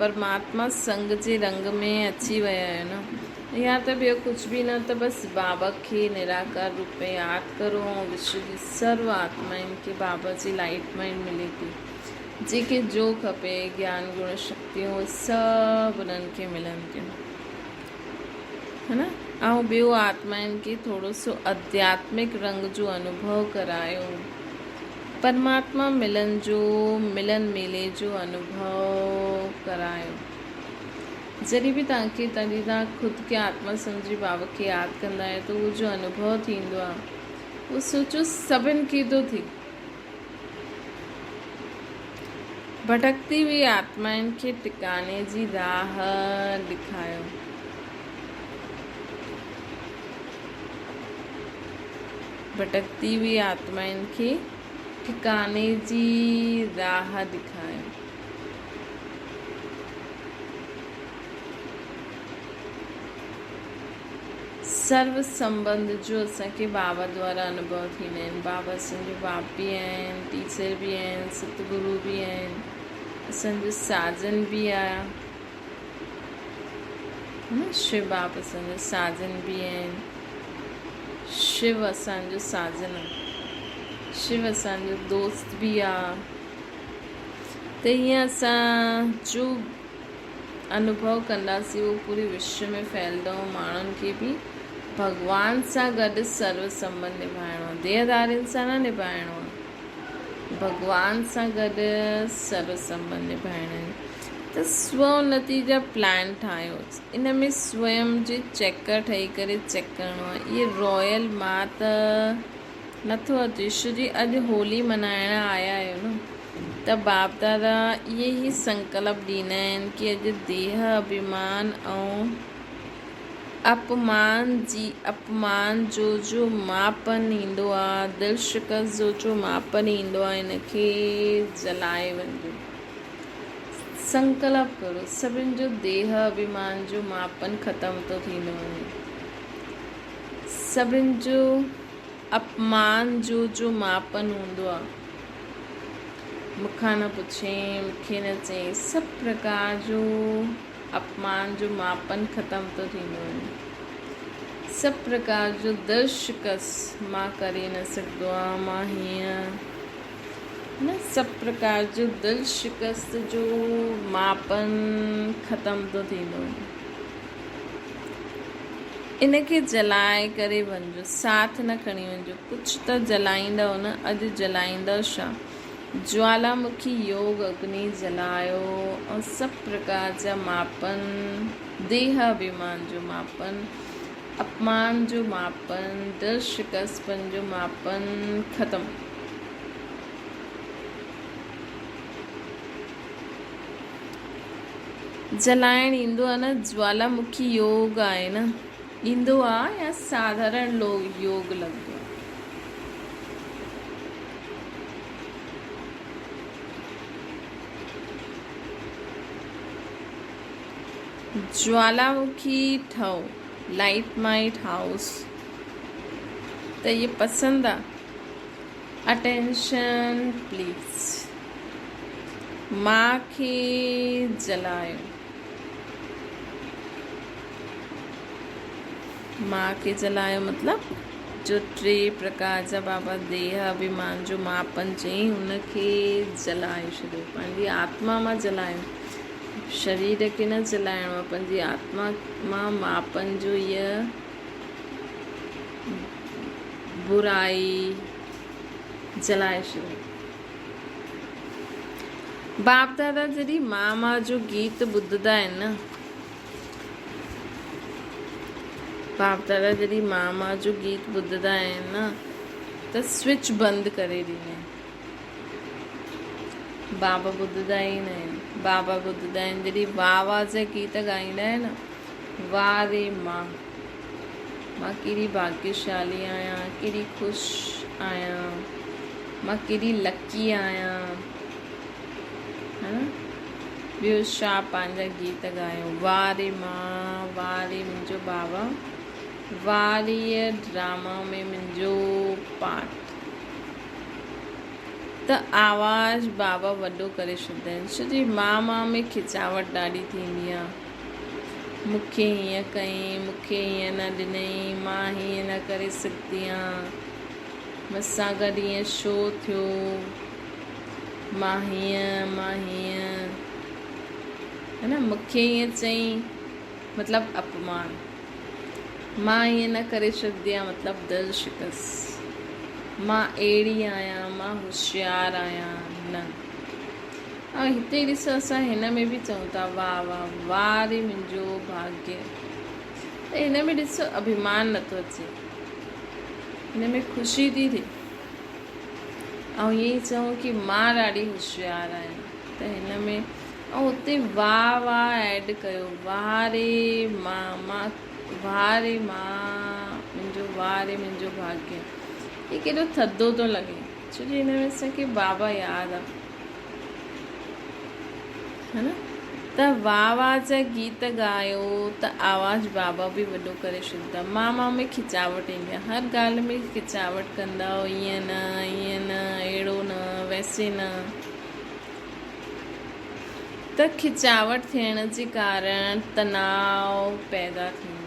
परमात्मा संग जे रंग में अची विया आहियो न। या त ॿियो कुझु बि न, त बसि बाबा खे निराकार रूप में यादि करो ऐं विश्व जी सर्व आत्माउनि खे बाबा जी लाइट माइंड मिले थी। जेके जो खपे ज्ञान गुण शक्तियूं सभु उन्हनि खे मिलनि थियूं, है न। ऐं ॿियो आत्माउनि खे थोरो सो आध्यात्मिक रंग जो अनुभव करायो, परमात्मा मिलन जो, मिलन मेले जो अनुभव करायो। जॾहिं बि तव्हांखे तॾहिं तव्हां ख़ुदि खे आत्मा सम्झी बाबा खे यादि कंदा आहियो, त उहो जो अनुभव थींदो आहे उहो सोचो सभिनि खे थो थिए। भटकती हुई आत्माउनि खे टिकाने जी राह ॾेखायो। भटकती हुई आत्माउनि खे ठिकाने जी राह ॾेखायो। सर्व संबंध जो असांखे बाबा द्वारा अनुभव थींदा आहिनि। बाबा असांजो बाप बि आहिनि, टीचर बि आहिनि, सतगुरु बि आहिनि, असांजो साजन बि आहे, शिव बाप असांजो साजन बि आहिनि। शिव असांजो साजन आहे, शिव असांजो दोस्त बि आहे। त हीअं असां जो अनुभव कंदासीं उहो पूरे विश्व में फैलंदो। माण्हुनि खे बि भॻवान सां गॾु सर्व संबंध निभाइणो आहे, देहदारियुनि सां न निभाइणो आहे, भॻवान सां गॾु सर्व संबंध निभाइणा आहिनि। त स्व उन्नति जा प्लान ठाहियो। इन में स्वयं जे चेकर ठही करे चेक करिणो आहे। इहे रॉयल मां त नथो अचे जी अॼु होली मल्हाइण आया आहियो न, त बाप दादा इहे ई संकल्प ॾींदा आहिनि कि अॼु देह अभिमान ऐं अपमान जो मापन ईंदो आहे, दिलि शिकस्त जो मापन ईंदो आहे, इनखे जलाए वञिजो। संकल्प करो सभिनि जो देह अभिमान जो मापन ख़तमु थो थींदो वञे। सभिनि जो अपमान जो मापन हूंदो आहे, मूंखां न पुछे मूंखे न चई, सभु प्रकार जो अपमान जो मापन ख़तमु थो थींदो वञे। सभु प्रकार जो दिलि शिकस्त मां करे न सघंदो आहे, मां हीअं न, सभु प्रकार जो दिलि शिकस्त जो मापन ख़तमु थो थींदो वञे। इनखे जलाए करे वञिजो, साथ न खणी वञिजो। कुझु त जलाईंदव न, अॼु जलाईंदव छा? ज्वालामुखी योग अग्नि जलायो और सभु प्रकार जा मापन, देह अभिमान जो मापन, अपमान जो मापन, दिलि शिकस्तपन जो मापन ख़तमु। जलाइण ईंदो आहे न, ज्वालामुखी योग आहे न, ईंदो आहे या साधारण योग लॻंदो आहे? ज्वालामुखी ठहो, लाइट माइट हाउस, त ये पसंदि आहे? Attention please. मां खे जलायो, मां खे जलायो मतिलबु जो 3 प्रकार जा बाबा देह अभिमान जो मापन चई, हुनखे जलाए छॾियो। पंहिंजी आत्मा मां जलायो, शरीर खे न जलाइणो आहे, पंहिंजी आत्मा मां मापन जो इहा बुराई जलाए छॾियो। बाप दादा जॾहिं मां जो गीत ॿुधंदा आहिनि न, बाप दादा जॾहिं मां जो गीत ॿुधंदा आहिनि न, त स्विच बंदि करे ॾींदा आहिनि। बाबा ॿुधंदा ई न आहिनि। बाबा ॿुधंदा आहिनि जॾहिं वाह जा गीत ॻाईंदा आहिनि न, वाह रे मां केॾी भाग्यशाली आहियां, केॾी ख़ुशि आहियां, मां केॾी लकी आहियां, है न। ॿियो छा पंहिंजा गीत ॻायो, वाह रे मां, वाह रे मुंहिंजो बाबा, वाह रे ड्रामा में मुंहिंजो पार्ट। त आवाज़ बाबा वॾो करे छॾींदा आहिनि, छोजी मां में खिचावट ॾाढी थींदी आहे। मूंखे हीअं कयईं, मूंखे हीअं न ॾिनई, मां हीअं न करे सघंदी आहियां, मूंसां गॾु हीअं छो थियो, मां हीअं है न, मूंखे हीअं चयईं मतिलबु अपमान, मां हीअं न करे सघंदी आहियां मतिलबु दिलि शिकस्त, मां अहिड़ी आहियां, मां होशियारु आहियां, न। ऐं हिते ॾिसो असां हिन में बि चऊं था वाह वाह, वाह रे मुंहिंजो भाग्य। त हिन में ॾिसो अभिमान नथो अचे, हिन में ख़ुशी थी थिए। ऐं ईअं ई चऊं कि मां ॾाढी होशियारु आहियां, त हिन में ऐं उते वाह वाह ऐड कयो, वाह रे मां, वाह रे मां मुंहिंजो, वाह रे मुंहिंजो भाग्य। ये केॾो थधो थो लॻे, छोजी हिन में असांखे बाबा यादि आहे, है न। त वाह वाह जा गीत ॻायो त आवाज़ बाबा बि वॾो करे छॾींदा। मां में खिचावट ईंदी आहे, हर ॻाल्हि में खिचावट कंदा, ईअं न, अहिड़ो न, वैसे न। त खिचावट थियण जे कारण तनाव पैदा थींदो।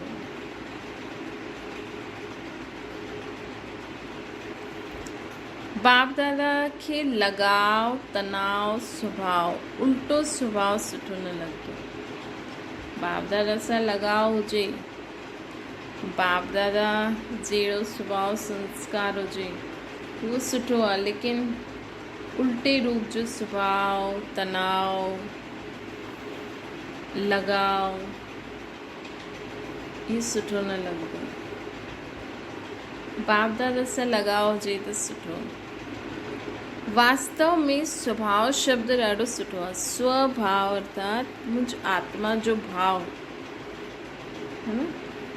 बाप दादा खे लगाव, तनाव, स्वभाव, उल्टो स्वभाव सुठो न लॻंदो। बाप दादा सां लगाव हुजे, बाप दादा जहिड़ो स्वभाव संस्कार हुजे, उहो सुठो आहे। लेकिन उल्टे रूप जो स्वभाव, तनाव, लगाव, इहो सुठो न लॻंदो। बाप दादा सां लगाव हुजे त सुठो। वास्तव में स्वभाव शब्द ॾाढो सुठो आहे। स्वभाव अर्थात मुंहिंजी आत्मा जो भाव, है न,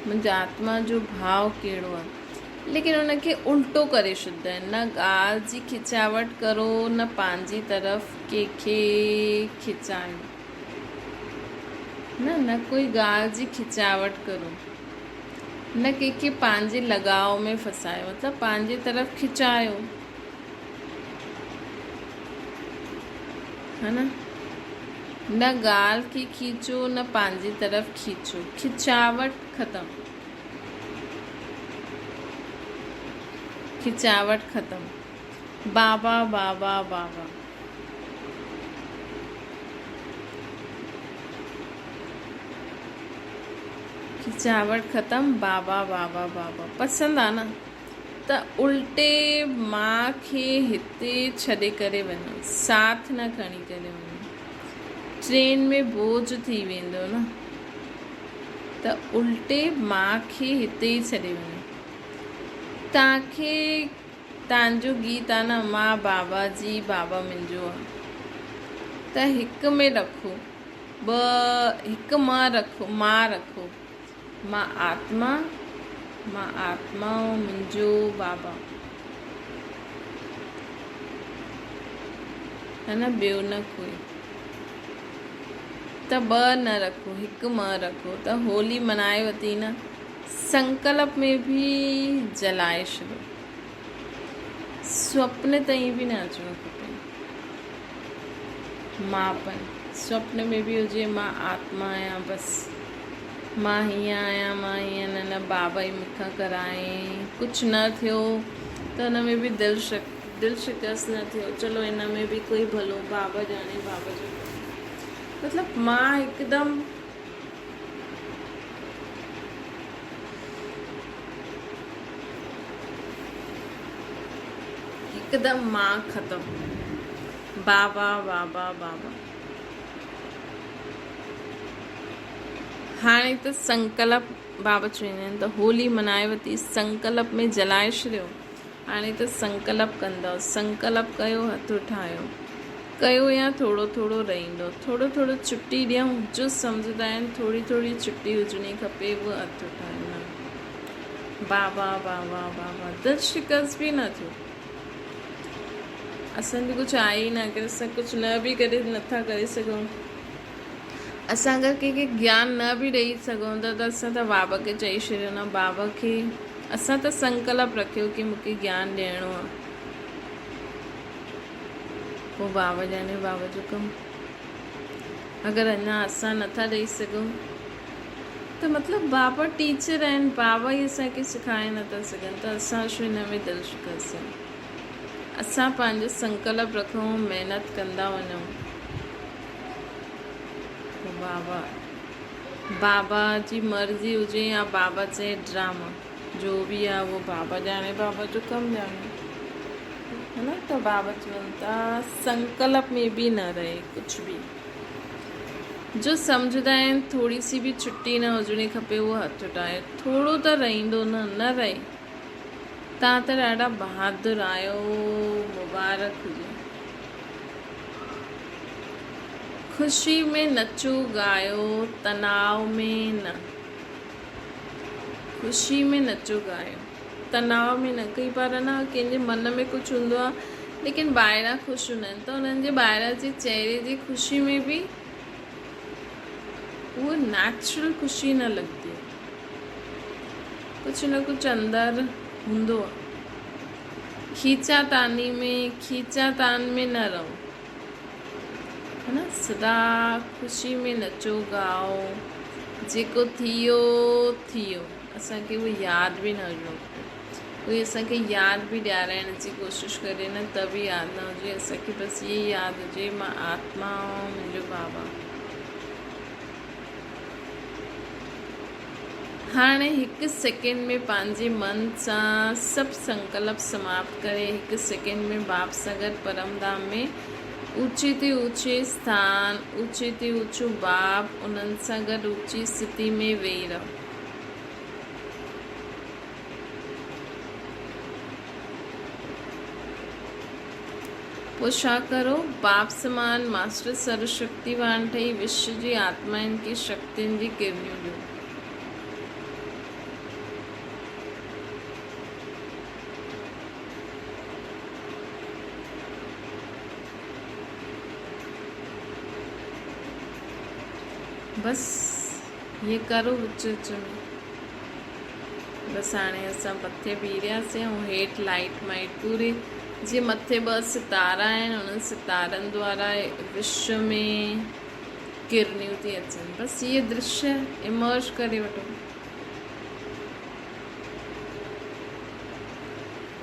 मुंहिंजी आत्मा जो भाव कहिड़ो आहे। लेकिन उनखे उल्टो करे छॾींदा आहिनि। न ॻाल्हि जी खिचावट करो, न पंहिंजी तरफ़ कंहिंखे खिचायो, न कोई ॻाल्हि जी खिचावट करो, न कंहिंखे पंहिंजे लगाव में फसायो, मतिलबु पंहिंजे तरफ़ खिचायो, है न ॻाल्हि खे खींचो, न पंहिंजी तरफ़ खींचो। खिचावट ख़तम, खिचावट ख़तम। बाबा बाबा बाबा, खिचावट ख़तम। बाबा बाबा बाबा पसंदि आहे न, त उल्टे मां खे हिते छॾे करे वञो, साथ न खणी करे वञो। ट्रेन में बोझ थी वेंदो न, त उल्टे मां खे हिते ई छॾे वञो। तव्हांखे तव्हांजो गीत आहे न, मां बाबा जी बाबा मुंहिंजो आहे, त हिकु में रखो, हिकु मां रखो, मां आत्मा, मुंहिंजो बाबा, है न, ॿियो न कोई। त ॿ न रखो, हिकु मां रखो। त होली मनाए वरिती न, संकल्प में भी जलाए छॾो। स्वप्न ताईं बि न अचिणो खपे। मांपन स्वप्न में बि हुजे, मां आत्मा आहियां, बसि मां हीअं आहियां, मां हीअं न बाबा ई मूंखां कराए। कुझु न थियो त हुन में बि दिलि शिकस्त न थियो, चलो हिन में बि कोई भलो, बाबा ॼाणे, बाबा जो मतिलबु मां हिकदमि मां ख़तमु। बाबा बाबा बाबा। हाणे त संकल्प, बाबा चवंदा आहिनि त होली मनाए वरिती, संकल्प में जलाए छॾियो। हाणे त संकल्प कंदव, संकल्प कयो, हथ उठायो, कयो या थोरो थोरो रहंदो, थोरो थोरो छुटी ॾियूं। जो सम्झंदा आहिनि थोरी थोरी छुटी हुजणी खपे, उहो हथ उठायो। बाबा बाबा बाबा, दिलि शिकस्त बि न थियो। असांजो कुझु आहे ई न, अगरि असां कुझु न बि करे नथा करे सघूं, असां अगरि कंहिंखे ज्ञान न बि ॾेई सघूं था, त असां त बाबा खे चई छॾियो न, बाबा खे असां त संकल्प रखियो कि मूंखे ज्ञान ॾियणो आहे। पोइ बाबा ॼाणे बाबा जो कमु। अगरि अञा असां नथा ॾेई सघूं, त मतिलबु बाबा टीचर आहिनि, बाबा ई असांखे सिखाए नथा सघनि, त असां छो हिन में दिलि शिकस्त थियूं। असां पंहिंजो संकल्प रखूं, महिनत कंदा वञूं। बाबा जी मर्ज़ी हुजे या बाबा चए ड्रामा, जो बि आहे उहो बाबा ॼाणे, बाबा जो कमु ॼाणे, है न। त बाबा चवनि था संकल्प में बि न रहे कुझु बि। जो सम्झंदा आहिनि थोरी सी बि छुटी न हुजणी खपे, उहो हथ उठाए। थोरो त रहंदो न रहे। तव्हां त ॾाढा बहादुर आहियो, मुबारक हुजे। ख़ुशी में नचो ॻायो, तनाव में न। ख़ुशी में नचो ॻायो, तनाव में न। कई बार न कंहिंजे मन में कुझु हूंदो आहे, लेकिन ॿाहिरां ख़ुशि हूंदा आहिनि, त उन्हनि जे ॿाहिरां जे चहिरे जी ख़ुशी में बि उहो नेचुरल ख़ुशी न लॻंदी। कुझु न कुझु अंदरि हूंदो आहे। खींचातान में न रहो, है न। सदा ख़ुशी में नचो ॻाओ, जेको थियो। असांखे उहो यादि बि न हुजणो खपे। कोई असांखे यादि बि ॾियाराइण जी कोशिशि करे न, त बि यादि न हुजे। असांखे बसि इहा यादि हुजे, मां आत्मा ऐं मुंहिंजो बाबा। हाणे हिकु सेकेंड में पंहिंजे मन सां सभु संकल्प समाप्त करे, हिकु सेकेंड में बाप सां गॾु परम धाम में ऊचे ते ऊचे स्थान, ऊचे ते ऊचो बाप, उन्हनि सां गॾु ऊची स्थिति में वेही रहो। पोइ छा करो? बाप समान मास्टर सर्वशक्तिवान ठही विश्व जी आत्माउनि खे शक्तियुनि जी किरणियूं ॾियो। बस ये करो विच विच में। बस हाणे असां मथे बीह रहियासीं ऐं हेठि लाइट माइट पूरी जीअं मथे 2 सितारा आहिनि, उन्हनि सितारनि द्वारा विश्व में किरणियूं थी अचनि। बसि इहे दृश्य इमर्ज करे वठो।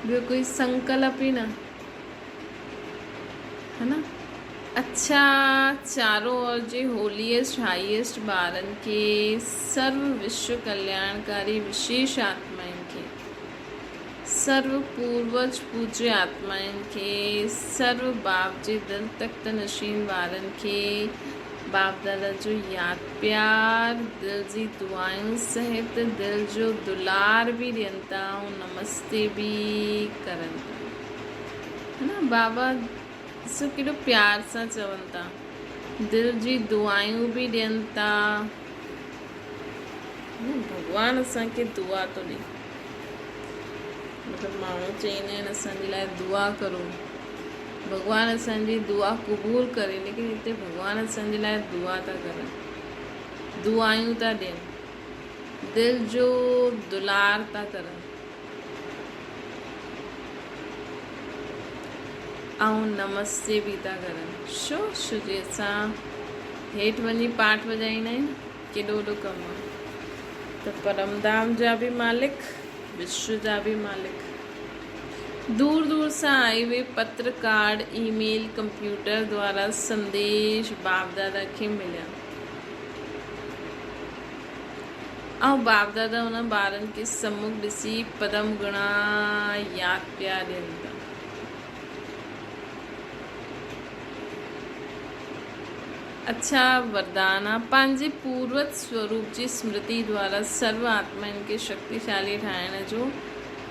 ॿियो कोई संकल्प ई न, है ना। अच्छा, चारों ओर जे होलीएस्ट हाईएस्ट ॿारनि खे, सर्व विश्व कल्याणकारी विशेष आत्माउनि खे, सर्व पूर्वज पूज्य आत्माउनि खे, सर्व बाप जे दिल तख्त नशीन वारनि खे बाप दादा जो यादि प्यार, दिल जी दुआयूं सहित दिल जो दुलार बि ॾियनि था ऐं नमस्ते बि करनि था, है ना। बाबा ॾिसो केॾो प्यार सां चवनि था, दिल जी दुआयूं बि ॾियनि था। भॻवानु असांखे दुआ थो ॾिए। मतिलबु माण्हू चईंदा आहिनि असांजे लाइ दुआ करो, भॻवानु असांजी दुआ क़बूल करे, लेकिन हिते भॻवानु असांजे लाइ दुआ था करनि, दुआयूं था ॾियनि, दिल जो दुलार था करनि ऐं नमस्ते बि था करनि। छो जे असां हेठि वञी पाठ वॼाईंदा आहियूं, केॾो वॾो कमु आहे। त परमधाम जा बि मालिक, विश्व जा बि मालिक, दूर दूर सां आए हुए पत्र, कार्ड, ईमेल, कंप्यूटर द्वारा संदेश बाप दादा खे मिलिया ऐं बाप दादा उन ॿारनि खे सम्मुख ॾिसी पदम गुणा यादि पिया ॾियनि था। अच्छा वरदान आहे, पंहिंजे पूर्वज स्वरूप जी स्मृति द्वारा सर्व आत्माउनि खे शक्तिशाली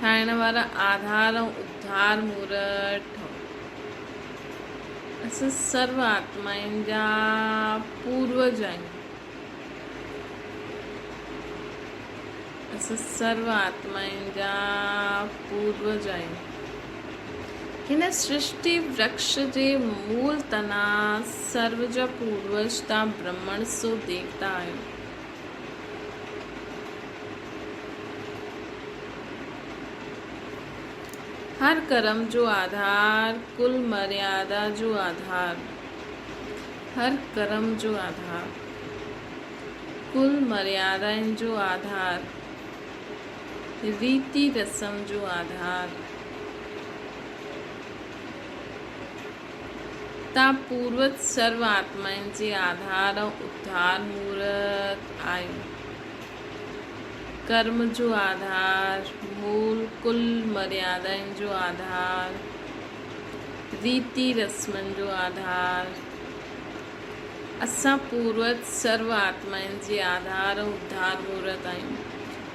ठाहिण वारा आधार ऐं उद्धार मूर्त ठहो। असां सर्व आत्माउनि जा पूर्वज आहियूं। असां सर्व आत्माउनि जा पूर्वज आहियूं। हिन सृष्टि वृक्ष जे मूल तना सर्व जा पूर्वज तव्हां ब्रह्मण सो देवता आहियो। हर कर्म जो आधार, कुल मर्यादा जो आधार, हर कर्म जो आधार, कुल मर्यादाउनि जो आधार, रीति रस्म जो आधार, तव्हां पूर्वज सर्व आत्माउनि जे आधार ऐं उद्धार मूर्त आहियो। कर्म जो आधार, मूल, कुल मर्यादाउनि जो आधार, रीति रस्मनि जो आधार, असां पूर्वज सर्व आत्माउनि जे आधार ऐं उद्धार मूर्त आहियूं।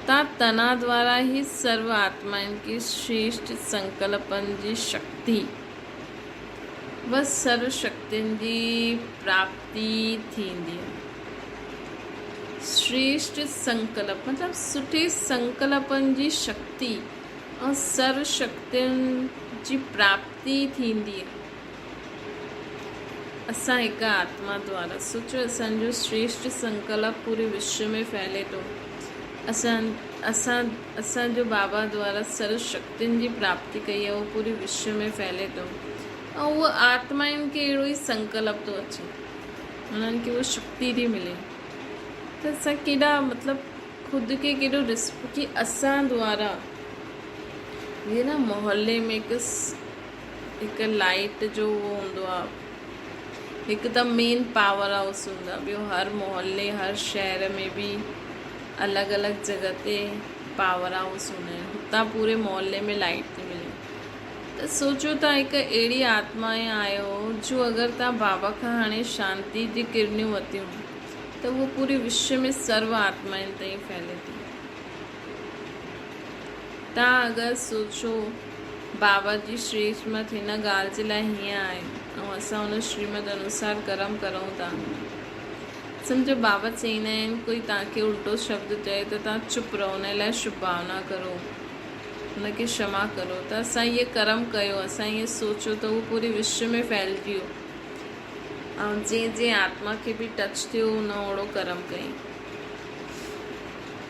तव्हां तना द्वारा ई सर्व आत्माउनि खे श्रेष्ठ संकल्पनि जी शक्ति व सर्व शक्तियुनि जी प्राप्ति थींदी आहे। श्रेष्ठ संकल्प मतिलबु सुठे संकल्पनि जी शक्ति ऐं सर्व शक्तियुनि जी प्राप्ति थींदी आहे। असां हिकु आत्मा द्वारा सोचो, असांजो श्रेष्ठ संकल्प पूरे विश्व में फैले थो। असांजो बाबा द्वारा सर्व शक्तियुनि जी प्राप्ति कई आहे, उहो पूरे विश्व में फैले थो ऐं उहो आत्माउनि खे अहिड़ो ई संकल्प थो अचे, उन्हनि खे उहा शक्ति थी मिले। त असां केॾा मतिलबु ख़ुदि खे केॾो कि असां द्वारा इहे न मोहल्ले में हिकु लाइट जो उहो हूंदो आहे, हिकु त मेन पावर हाउस हूंदो आहे, ॿियो हर मोहल्ले हर शहर में बि अलॻि अलॻि जॻह ते पावर हाउस हूंदा आहिनि, हुतां पूरे मोहल्ले में लाइट थी मिले। त सोचो तव्हां हिकु अहिड़ी आत्मा आहियो जो अगरि तव्हां बाबा खां हाणे शांति जी किरणियूं वरितियूं त उहो पूरे विश्व में सर्व आत्माउनि ताईं फैले थी। तव्हां अगरि सोचो बाबा जी श्रीमत हिन ॻाल्हि जे लाइ हीअं आहे ऐं असां हुन श्रीमत अनुसार कर्म करूं था। सम्झो बाबा चईंदा आहिनि कोई तव्हांखे उल्टो शब्द चए त तव्हां चुप रहो, हुन लाइ शुभ भावना करो, हुनखे क्षमा करो। त असां इहे कर्म कयो, असां इहे सोचो त उहो पूरे विश्व में फैलिजी वियो ऐं जंहिं आत्मा खे बि टच थियो हुन ओहिड़ो कर्म कयईं।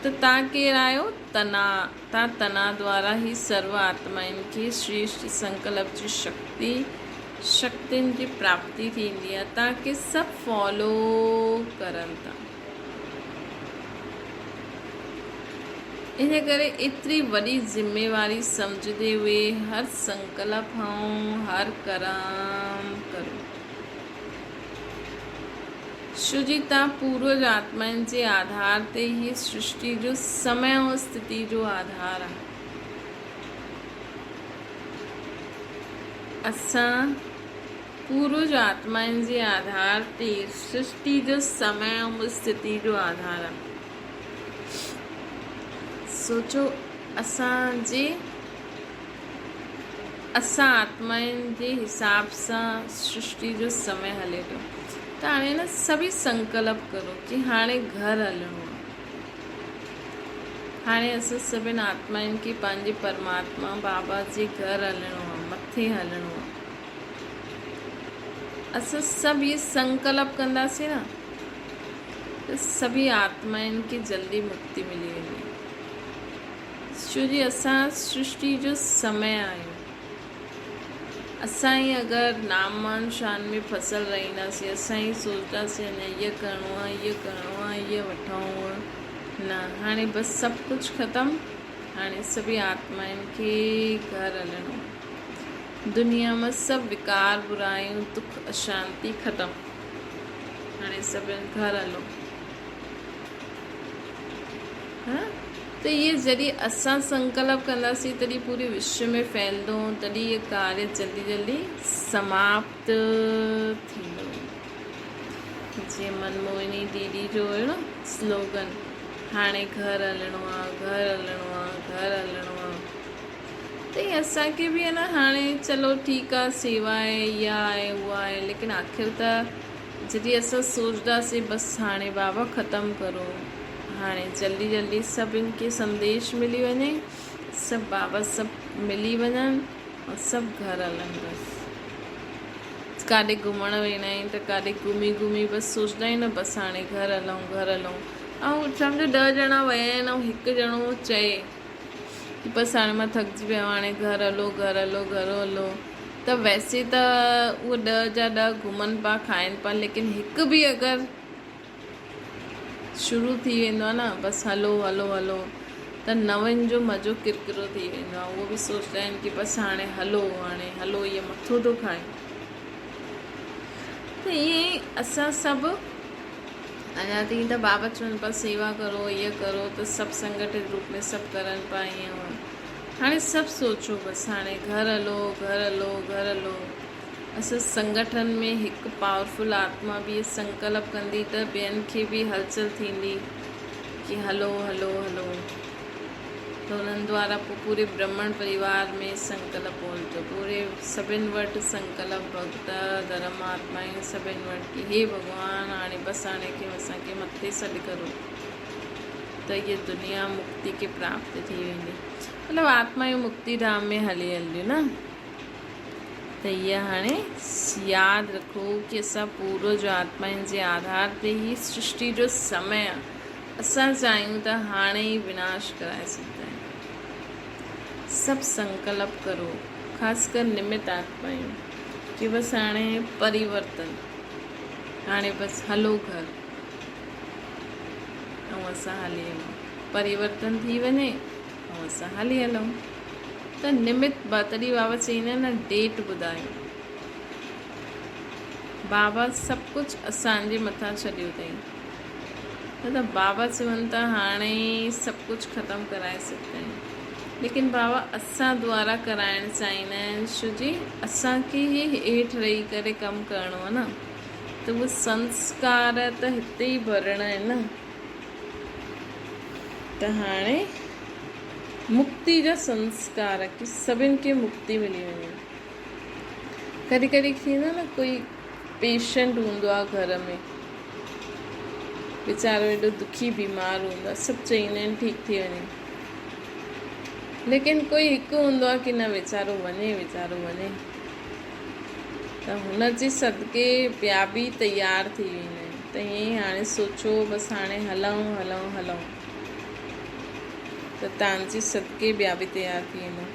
त तव्हां केरु आहियो? तना। तव्हां तना द्वारा ई सर्व आत्माउनि खे श्रेष्ठ संकल्प जी शक्तियुनि जी प्राप्ति थींदी आहे। तव्हांखे सभु फॉलो करनि था। इन करे एतिरी वॾी ज़िम्मेवारी सम्झंदे हुए हर संकल्प ऐं हर कर्म करो। छो जी तव्हां पूर्वज आत्माउनि जे आधार ते ही सृष्टि जो समय ऐं स्थिति जो आधार आहे। असां पूर्वज आत्माउनि जे आधार ते सृष्टि जो समय ऐं स्थिति जो आधार आहे। सोचो असां आत्माउनि जे हिसाब सां सृष्टि जो समय हले थो। त हाणे न सभी संकल्प करो कि हाणे घर हलणो आहे। हाणे असां सभिनि आत्माउनि खे पंहिंजे परमात्मा बाबा जे घर हलणो आहे, मथे हलणो आहे। असां सभु इहे संकल्प कंदासीं न त सभी आत्माउनि खे जल्दी मुक्ति मिली वेंदी। छो जी असां सृष्टि जो समय आहियूं। असां ई अगरि नामान शान में फसल रहंदासीं, असां ई सोचंदासीं अञा इहो करिणो आहे, इहो करिणो आहे, इहो वठूं न। हाणे बसि सभु कुझु ख़तमु। हाणे सभी आत्माउनि खे घर हलणो आहे। दुनिया में सभु विकार, बुराइयूं, दुख, अशांति ख़तमु। हाणे सभिनि घर हलो। त इहे जॾहिं असां संकल्प कंदासीं तॾहिं पूरे विश्व में फैलंदो, तॾहिं इहो कार्य जल्दी जल्दी समाप्त थींदो। जीअं मनमोहिनी दीदी जो हुयो न स्लोगन, हाणे घर हलणो आहे, घर हलणो आहे, घर हलणो आहे। त ईअं असांखे बि आहे न हाणे चलो ठीकु आहे, सेवा आहे, इहा आहे, उहा आहे, लेकिन आख़िर त जॾहिं असां सोचंदासीं बसि हाणे बाबा ख़तमु करो, हाणे जल्दी जल्दी सभिनि खे संदेश मिली वञे, सभु बाबा सभु मिली वञनि ऐं सभु घर हलनि। बसि काॾे घुमणु वेंदा आहियूं त काॾे घुमी घुमी बसि सोचंदा आहियूं न बसि हाणे घर हलूं, घर हलूं। ऐं सम्झो 10 ॼणा विया आहिनि ऐं हिकु ॼणो चए कि बसि हाणे मां थकिजी वियो, हाणे घर हलो, घर हलो, घर हलो। त वैसे त उहे 10 जा 10 घुमनि पिया, खाइनि पिया, लेकिन हिकु बि अगरि शुरू थी वेंदो आहे न बसि हलो हलो हलो, त 9 जो मज़ो किरकिरो थी वेंदो आहे। उहो बि सोचंदा आहिनि कि बसि हाणे हलो, हाणे हलो, इहो मथो थो खाए। त ईअं ई असां सभु अञा ताईं त बाबा चवनि पिया सेवा करो, इहो करो, त सभु संगठित रूप में सभु करनि पिया ईअं। हाणे सभु सोचो बसि हाणे घर हलो, घर हलो, घर हलो। असां संगठन में हिकु पावरफुल आत्मा बि संकल्प कंदी त ॿियनि खे बि हलचल थींदी कि हलो हलो हलो। त उन्हनि द्वारा पोइ पूरे ब्रह्मण परिवार में संकल्प पहुचो, पूरे सभिनि वटि संकल्प, भक्त धर्म आत्माऊं सभिनि वटि कि हे भॻवान हाणे बसि हाणे खे असांखे मथे सॾु करो त इहे दुनिया मुक्ति खे प्राप्त थी वेंदी। मतिलबु आत्माऊं मुक्ति धाम में हली हलंदियूं न। त इहा हाणे यादि रखो कि असां पूर्वज आत्माउनि जे आधार ते ई सृष्टि जो समय आहे। असां चाहियूं त हाणे ई विनाश कराए सघंदा आहियूं। सभु संकल्प करो, ख़ासि कर निमित आत्माऊं कि बसि हाणे परिवर्तन, हाणे बसि हलो घर ऐं असां हली हलूं, परिवर्तन थी वञे ऐं असां हली हलूं। त निमित तॾहिं बाबा चईंदा आहिनि न डेट ॿुधायो। बाबा सभु कुझु असांजे मथां छॾियो अथई। त बाबा चवनि था हाणे सभु कुझु ख़तमु कराए सघंदा आहियूं। लेकिन बाबा असां द्वारा कराइण चाहींदा आहिनि, छो जी असांखे ई हेठि रही करे कमु करिणो आहे न, त उहे संस्कार त हिते ई भरणा आहिनि न। त हाणे मुक्ति जा संस्कार कि सभिनि खे मुक्ति मिली वञे। कॾहिं कॾहिं थींदो न, कोई पेशेंट हूंदो आहे घर में, वीचारो एॾो दुखी बीमार हूंदो आहे, सभु चईंदा आहिनि ठीकु थी वञे, लेकिन कोई हिकु हूंदो आहे कि न वीचारो वञे, त हुन जे सदके ॿिया बि तयारु थी वेंदा आहिनि। त ईअं ई हाणे सोचो बसि हाणे हलूं त तव्हांजे सदके ॿिया बि तयारु थी वेंदा।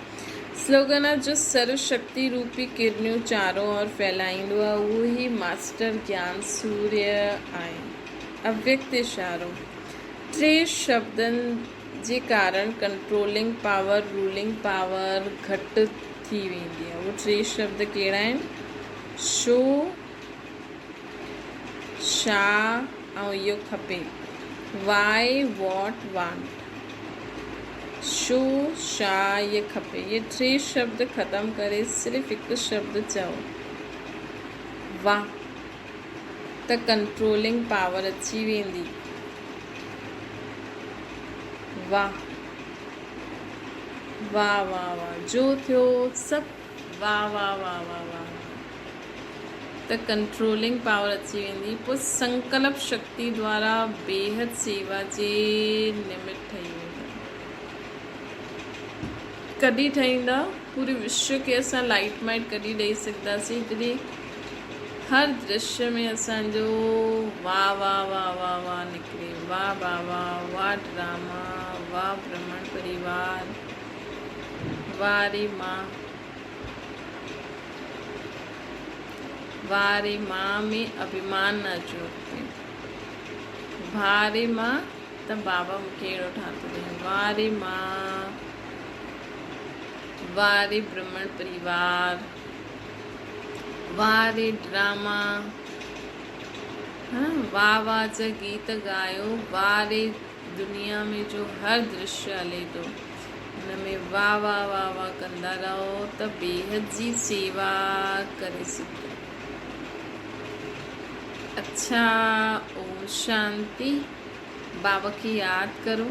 स्लोगन आहे, जो सर्वशक्ति रूपी किरणियूं चारों ओर फैलाईंदो आहे, उहो ई मास्टर ज्ञान सूर्य आहे। अव्यक्त इशारो, टे शब्दनि जे कारण कंट्रोलिंग पावर, रूलिंग पावर घटि थी वेंदी आहे। उहे टे शब्द कहिड़ा आहिनि? शो, छा ऐं इहो खपे, वाई, वॉट, वांट। शो, छा, ये खपे, ये टे शब्द ख़त्म करे सिर्फ़ु हिकु शब्द चओ, वाह, त कंट्रोलिंग पावर अची वेंदी। वाह वाह वाह वाह, जो थियो सभु वाह वाह वाह वाह वाह, त कंट्रोलिंग पावर अची वेंदी। पोइ संकल्प शक्ति द्वारा बेहद सेवा जे निमित्त ठही वेंदा। कॾहिं ठहींदा? पूरे विश्व खे असां लाइट माइट कॾहिं ॾेई सघंदासीं? जॾहिं हर दृश्य में असांजो वाह वाह वाह वाह वाह निकिरे। वाह बाबा, वाह ड्रामा, वाह ब्रह्मण परिवार, वाह रे माँ, वाह रे माँ में अभिमान न जोड़ते। वाह रे माँ, त बाबा मूंखे अहिड़ो ठातो अथई। वाह रे माँ, वाह रे ब्रह्मण परिवार, वाह रे ड्रामा, वाह वाह जा गीत गायो। वाह रे दुनिया में जो हर दृश्य हले थो, हुन में वाह वाह वाह वाह कंदा रहो, त बेहद जी सेवा करे सघो। अच्छा, ओम शांति। बाबा की याद करो।